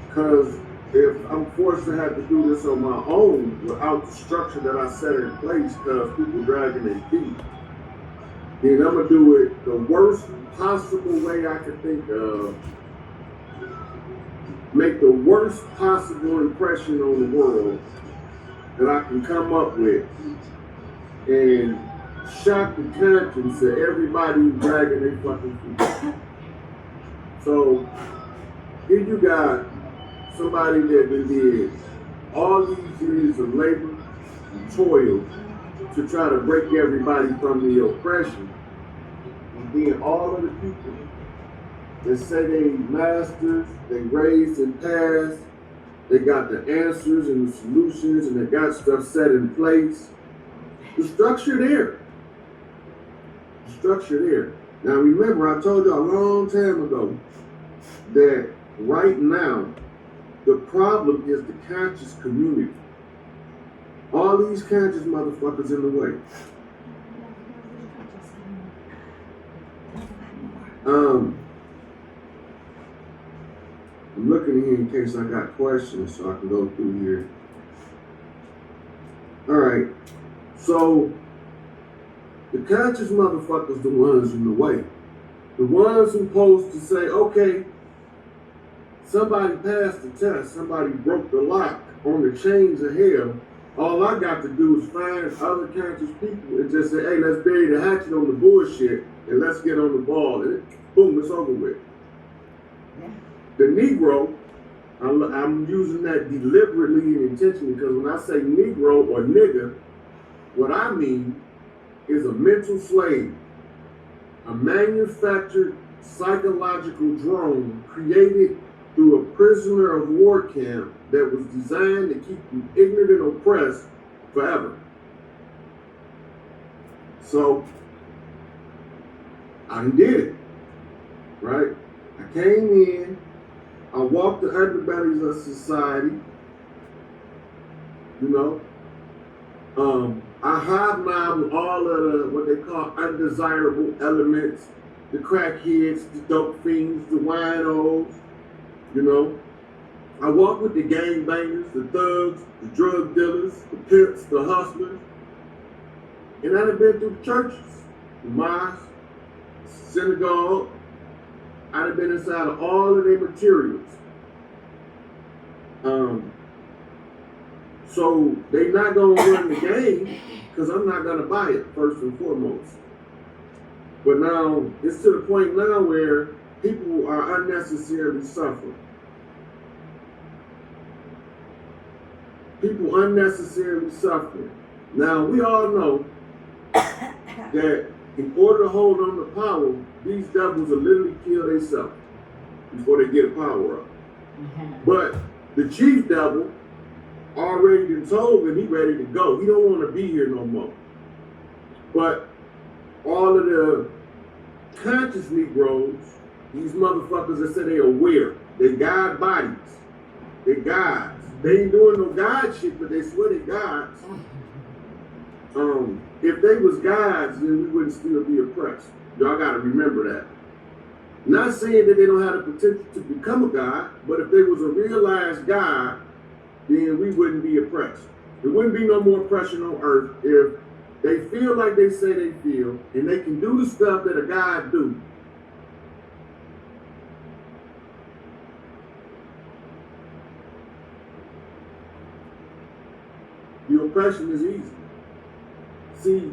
because if I'm forced to have to do this on my own without the structure that I set in place because people dragging their feet, then I'm going to do it the worst possible way I could think of, make the worst possible impression on the world that I can come up with, and shock the conscience of everybody dragging their fucking feet. So here you got somebody that did all these years of labor and toil to try to break everybody from the oppression, and then all of the people that say they masters, they raised and passed, they got the answers and the solutions, and they got stuff set in place. The structure there. The structure there. Now remember, I told you a long time ago that right now, the problem is the conscious community. All these conscious motherfuckers in the way. I'm looking here in case I got questions so I can go through here. All right. So the conscious motherfuckers, the ones in the way. The ones who supposed to say, okay, somebody passed the test, somebody broke the lock on the chains of hell. All I got to do is find other conscious people and just say, hey, let's bury the hatchet on the bullshit and let's get on the ball. And boom, it's over with. Yeah. The Negro, I'm using that deliberately and intentionally because when I say Negro or nigger, what I mean is a mental slave, a manufactured psychological drone created through a prisoner of war camp that was designed to keep you ignorant and oppressed forever. So, I did it, right? I came in, I walked the underbellies of society, I hobnobbed with all of the, what they call undesirable elements, the crackheads, the dope fiends, the winos, I walked with the gangbangers, the thugs, the drug dealers, the pimps, the hustlers. And I've been through the churches, the mosques, synagogue. I've been inside of all of their materials. So they not gonna run the game because I'm not gonna buy it first and foremost. But now it's to the point now where people are unnecessarily suffering. People unnecessarily suffering. Now we all know that in order to hold on to power, these devils will literally kill themselves before they get power up. But the chief devil already been told that he ready to go. He don't want to be here no more. But all of the conscious Negroes, these motherfuckers that say they aware, they God bodies, they gods. They ain't doing no God shit, but they swear they gods. If they was gods, then we wouldn't still be oppressed. Y'all gotta remember that. Not saying that they don't have the potential to become a god, but if they was a realized god, then we wouldn't be oppressed. There wouldn't be no more oppression on earth if they feel like they say they feel, and they can do the stuff that a God do. The oppression is easy. See,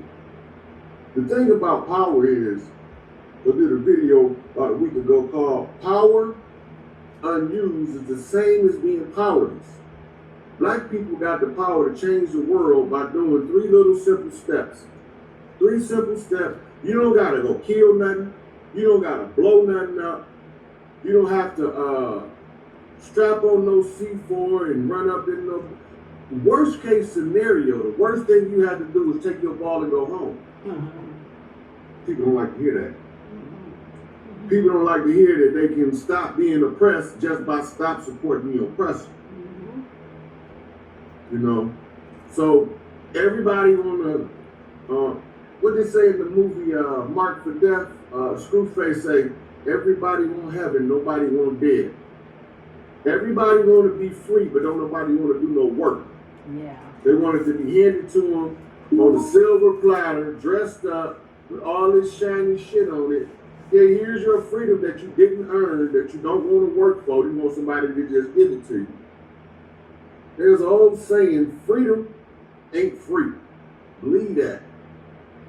the thing about power is, I did a video about a week ago called Power Unused is the same as being powerless. Black people got the power to change the world by doing 3 little simple steps. 3 simple steps. You don't gotta go kill nothing. You don't gotta blow nothing up. You don't have to strap on no C4 and run up in no. Worst case scenario, the worst thing you have to do is take your ball and go home. People don't like to hear that. People don't like to hear that they can stop being oppressed just by stop supporting the oppressor. You know, so everybody on the what they say in the movie Marked for Death, Screwface say, everybody want heaven, nobody want dead. Everybody want to be free, but don't nobody want to do no work. Yeah. They want it to be handed to them on a silver platter, dressed up with all this shiny shit on it. Yeah, here's your freedom that you didn't earn, that you don't want to work for. You want somebody to just give it to you. There's an old saying, freedom ain't free. Believe that.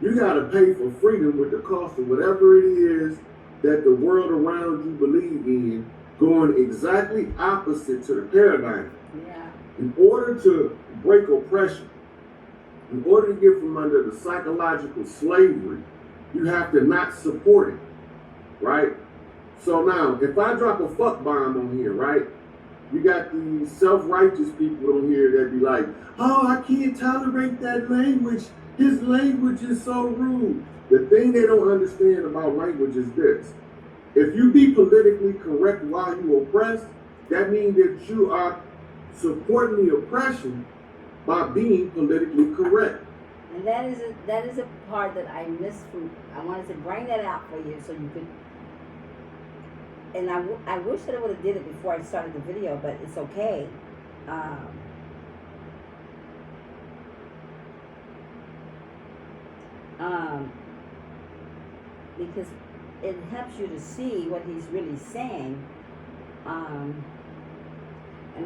You got to pay for freedom with the cost of whatever it is that the world around you believe in, going exactly opposite to the paradigm. Yeah. In order to break oppression, in order to get from under the psychological slavery, you have to not support it, right? So now, if I drop a fuck bomb on here, right? You got these self-righteous people on here that be like, oh, I can't tolerate that language. His language is so rude. The thing they don't understand about language is this. If you be politically correct while you oppress, that means that you are supporting the oppression by being politically correct. And that is a part that I missed from. I wanted to bring that out for you so you could. And I wish that I would have did it before I started the video, but it's okay. Because it helps you to see what he's really saying. And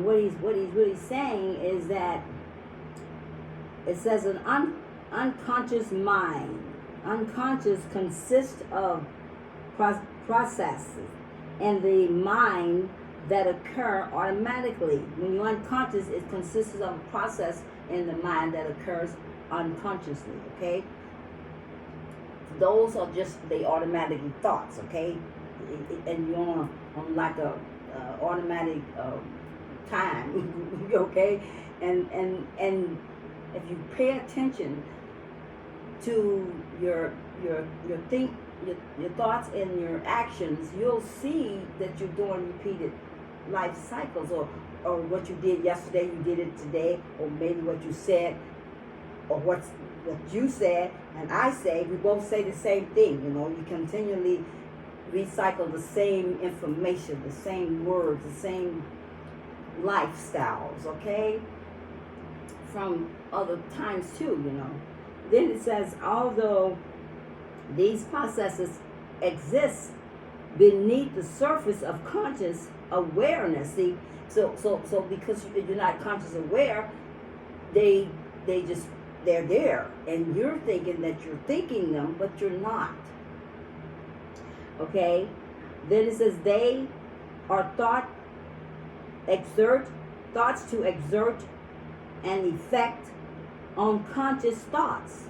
what he's really saying is that it says an unconscious mind. Unconscious consists of processes in the mind that occur automatically. When you're unconscious, it consists of a process in the mind that occurs unconsciously, okay? Those are just the automatic thoughts, okay? And you're on like a automatic time, okay? And if you pay attention to your thoughts and your actions, you'll see that you're doing repeated life cycles, or what you did yesterday, you did it today, or maybe what you said, or what you said and I say, we both say the same thing. You know, you continually recycle the same information, the same words, the same lifestyles, okay, from other times too, you know. Then it says, although these processes exist beneath the surface of conscious awareness, see, so because you're not conscious aware, they're there, and you're thinking that you're thinking them, but you're not. Okay? Then it says they are thoughts to exert an effect on conscious thoughts,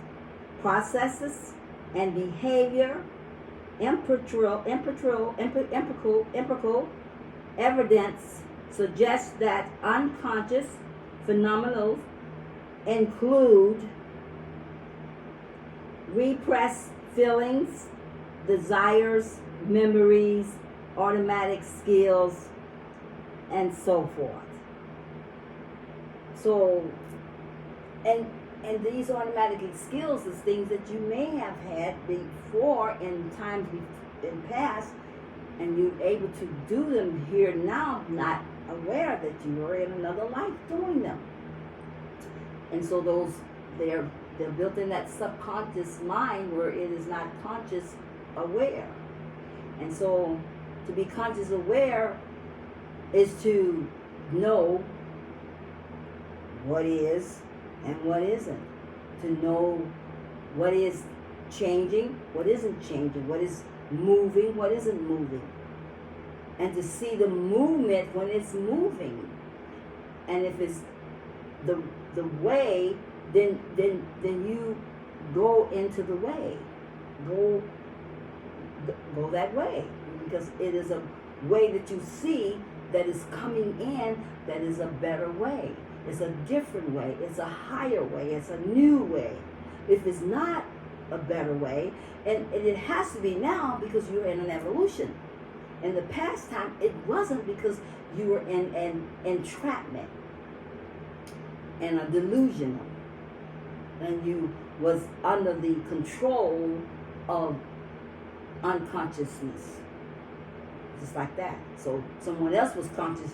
processes, and behavior. Empirical evidence suggests that unconscious phenomena include repressed feelings, desires, memories, automatic skills, and so forth. So, and these automatic skills is things that you may have had before in times in past, And you're able to do them here now, not aware that you are in another life doing them. And so they're built in that subconscious mind where it is not conscious aware. And so to be conscious aware is to know what is and what isn't. To know what is changing, what isn't changing, what is moving, what isn't moving. And to see the movement when it's moving. And if it's the way, then you go into the way. Go that way. Because it is a way that you see that is coming in that is a better way. It's a different way. It's a higher way. It's a new way. If it's not a better way, and it has to be now because you're in an evolution. In the past time, it wasn't because you were in an entrapment and a delusion, and you was under the control of unconsciousness, just like that. So someone else was conscious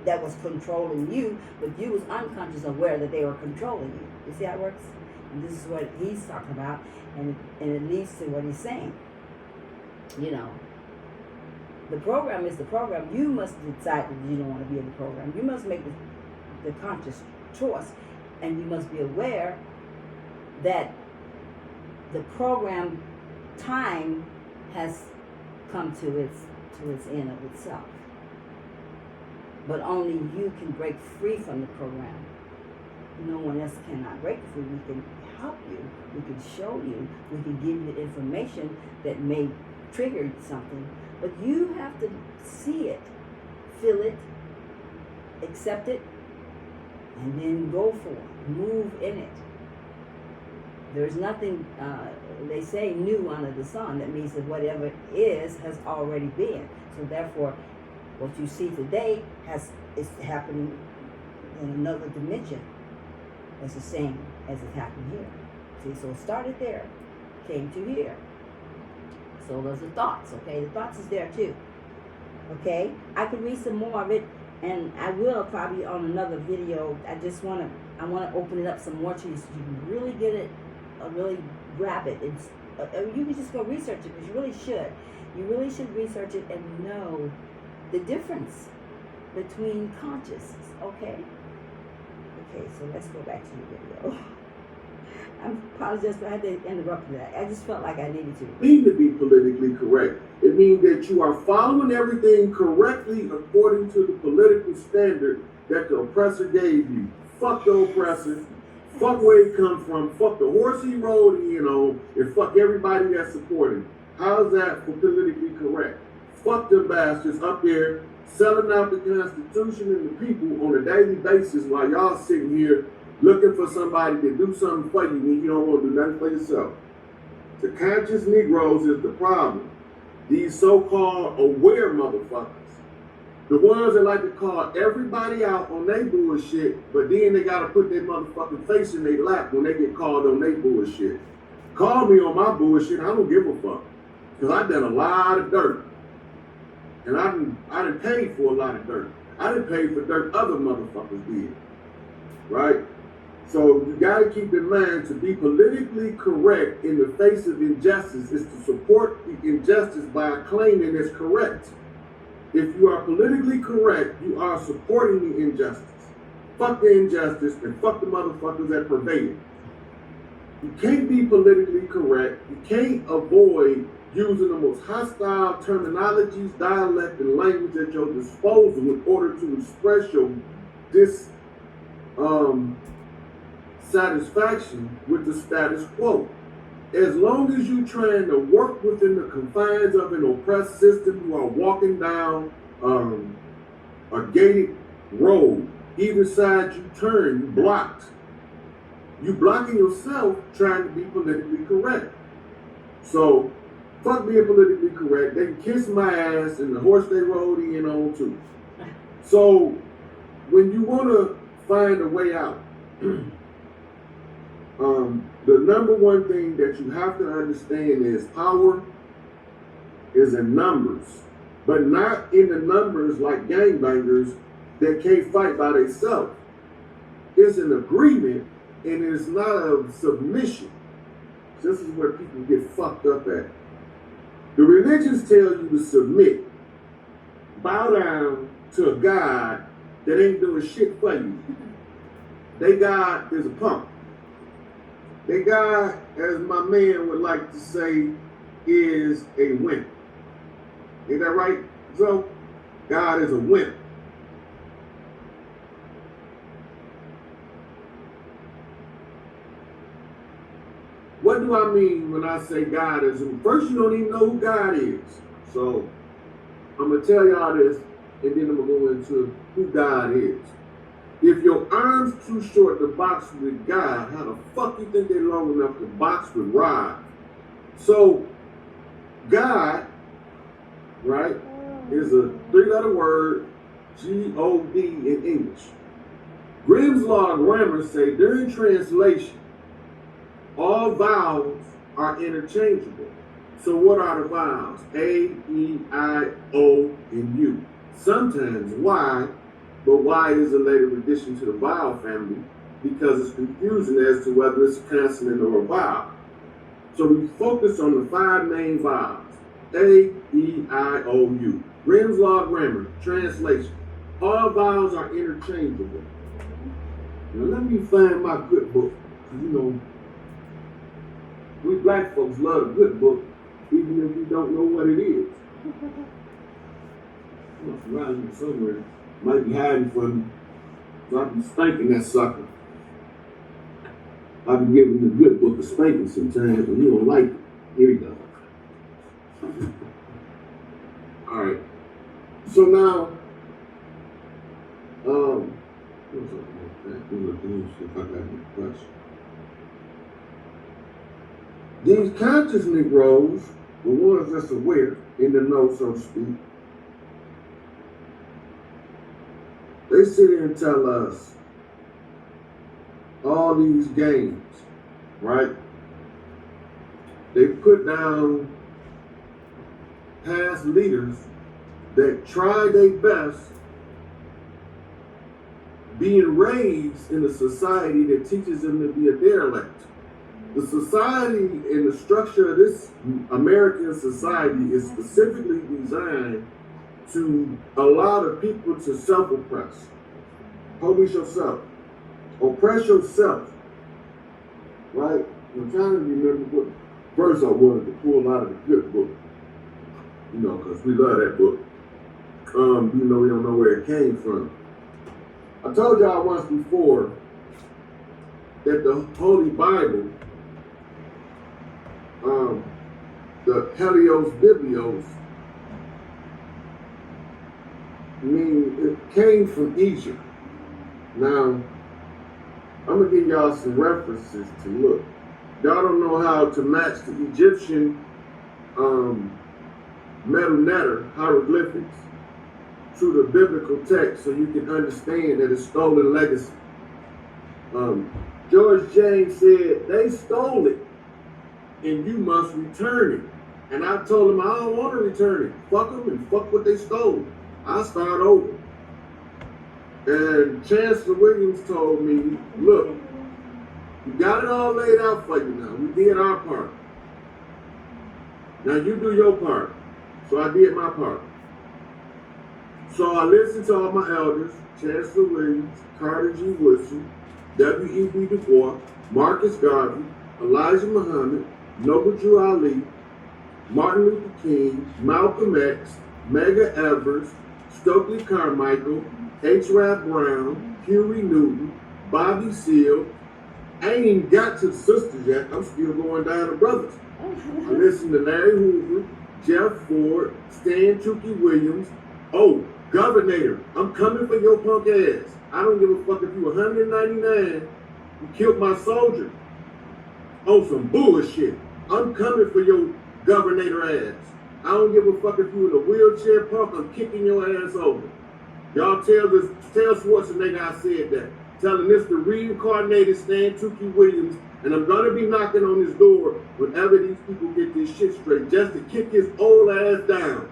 that was controlling you, but you was unconscious aware that they were controlling you. You see how it works? And this is what he's talking about, and it leads to what he's saying. You know, the program is the program. You must decide that you don't want to be in the program. You must make the conscious choice, and you must be aware that the program time has come to its end of itself. But only you can break free from the program. No one else cannot break free. We can help you. We can show you. We can give you information that may trigger something. But you have to see it, feel it, accept it, and then go for it. Move in it. There's nothing, they say, new under the sun. That means that whatever is has already been. So therefore, what you see today is happening in another dimension. It's the same as it happened here. See, so it started there, came to here. So those are thoughts, okay? The thoughts is there too. Okay? I could read some more of it, and I will probably on another video. I want to open it up some more to you so you can really get it, really grab it. It's, you can just go research it, because you really should. You really should research it and know the difference between consciousness, okay? Okay, so let's go back to the video. I apologize, but I had to interrupt that. I just felt like I needed to. Mean to be politically correct. It means that you are following everything correctly according to the political standard that the oppressor gave you. Fuck the oppressor. Fuck where he come from. Fuck the horse he rode in on. And fuck everybody that supported him. How's that for politically correct? Fuck them bastards up there selling out the Constitution and the people on a daily basis while y'all sitting here looking for somebody to do something for you when you don't want to do nothing for yourself. The conscious Negroes is the problem. These so-called aware motherfuckers. The ones that like to call everybody out on their bullshit, but then they gotta put their motherfucking face in their lap when they get called on their bullshit. Call me on my bullshit, I don't give a fuck. Because I done a lot of dirt. And I done paid for a lot of dirt. I done paid for dirt other motherfuckers did. Right? So you gotta keep in mind, to be politically correct in the face of injustice is to support the injustice by claiming it's correct. If you are politically correct, you are supporting the injustice. Fuck the injustice and fuck the motherfuckers that pervade it. You can't be politically correct. You can't avoid using the most hostile terminologies, dialect, and language at your disposal in order to express your dissatisfaction with the status quo. As long as you're trying to work within the confines of an oppressed system, you are walking down a gated road. Either side you turn, you blocked. You blocking yourself trying to be politically correct. So, fuck being politically correct. They can kiss my ass and the horse they rode in on too. So, when you want to find a way out, the number one thing that you have to understand is power is in numbers. but not in the numbers like gangbangers that can't fight by themselves. It's an agreement, and it's not a submission. This is where people get fucked up at. The religions tell you to submit, bow down to a God that ain't doing shit for you. They God is a punk. They God, as my man would like to say, is a wimp. Ain't that right? So, God is a wimp. What do I mean when I say God is a wimp? First, you don't even know who God is. So, I'm going to tell y'all this, and then I'm going to go into who God is. If your arm's too short to box with God, how the fuck you think they're long enough to box with Rod? So, God, right, is a three-letter word, G-O-D in English. Grimm's Law grammar say during translation, all vowels are interchangeable. So what are the vowels? A, E, I, O, and U. Sometimes Y, but Y is a later addition to the vowel family because it's confusing as to whether it's a consonant or a vowel. So we focus on the 5 main vowels. A, E, I, O, U. Grimm's Law grammar, translation. All vowels are interchangeable. Now let me find my good book. You know, we black folks love a good book, even if we don't know what it is. It's around here somewhere. Might be hiding from me. So I be spanking that sucker. I be giving the good book a spanking sometimes, and he don't like it. Here we go. Alright. So now, what's up with that? If I got any question. These conscious Negroes, the ones that's aware, in the know, so to speak, they sit here and tell us all these games, right? They put down past leaders that tried their best being raised in a society that teaches them to be a derelict. The society and the structure of this American society is specifically designed to allow the people to self-oppress. Police yourself. Oppress yourself. Right? I'm trying to remember what verse I wanted to pull out of the good book. You know, because we love that book. Even though we don't know where it came from. I told y'all once before that the Holy Bible, the Helios Biblios, it came from Egypt. Now, I'm going to give y'all some references to look. Y'all don't know how to match the Egyptian metal netter hieroglyphics to the biblical text so you can understand that it's stolen legacy. George James said, they stole it and you must return it. And I told him I don't want to return it. Fuck them and fuck what they stole. I'll start over. And Chancellor Williams told me, look, we got it all laid out for you now. We did our part. Now you do your part. So I did my part. So I listened to all my elders, Chancellor Williams, Carter G. Woodson, W.E.B. Du Bois, Marcus Garvey, Elijah Muhammad, Noble Drew Ali, Martin Luther King, Malcolm X, Medgar Evers, Stokely Carmichael, H. Rap Brown, Huey Newton, Bobby Seale. I ain't even got to the sisters yet. I'm still going down to brothers. I listened to Larry Hoover, Jeff Ford, Stan Tookie Williams. Oh, Governor, I'm coming for your punk ass. I don't give a fuck if you 199, you killed my soldier. On some bullshit. I'm coming for your governor ass. I don't give a fuck if you in a wheelchair punk, I'm kicking your ass over. Y'all tell Schwarzenegger I said that. Telling this the reincarnated Stan Tookie Williams, and I'm gonna be knocking on his door whenever these people get this shit straight, just to kick his old ass down.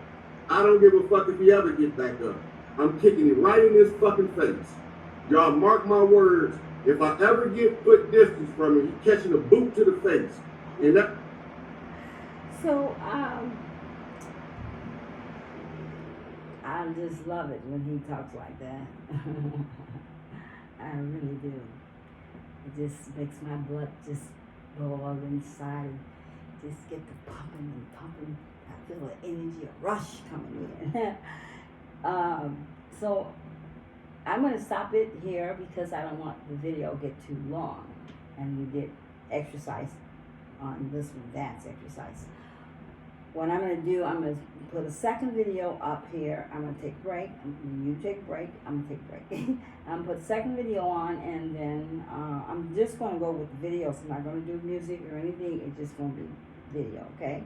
I don't give a fuck if he ever get back up. I'm kicking it right in his fucking face. Y'all mark my words. If I ever get put distance from him, he catching a boot to the face. And that. So, I just love it when he talks like that. I really do. It just makes my blood just boil inside and just get the pumping and pumping. I feel the energy, a rush coming in. So I'm going to stop it here because I don't want the video to get too long. And we did exercise on this one, dance exercise. What I'm going to do, I'm going to put a second video up here. I'm going to take a break. When you take a break, I'm going to take a break. I'm going to put the second video on, and then I'm just going to go with the videos. I'm not going to do music or anything. It's just going to be video, okay?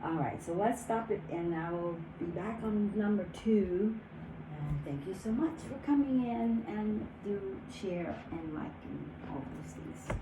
All right, so let's stop it, and I will be back on number 2. And thank you so much for coming in and do share and liking all those things.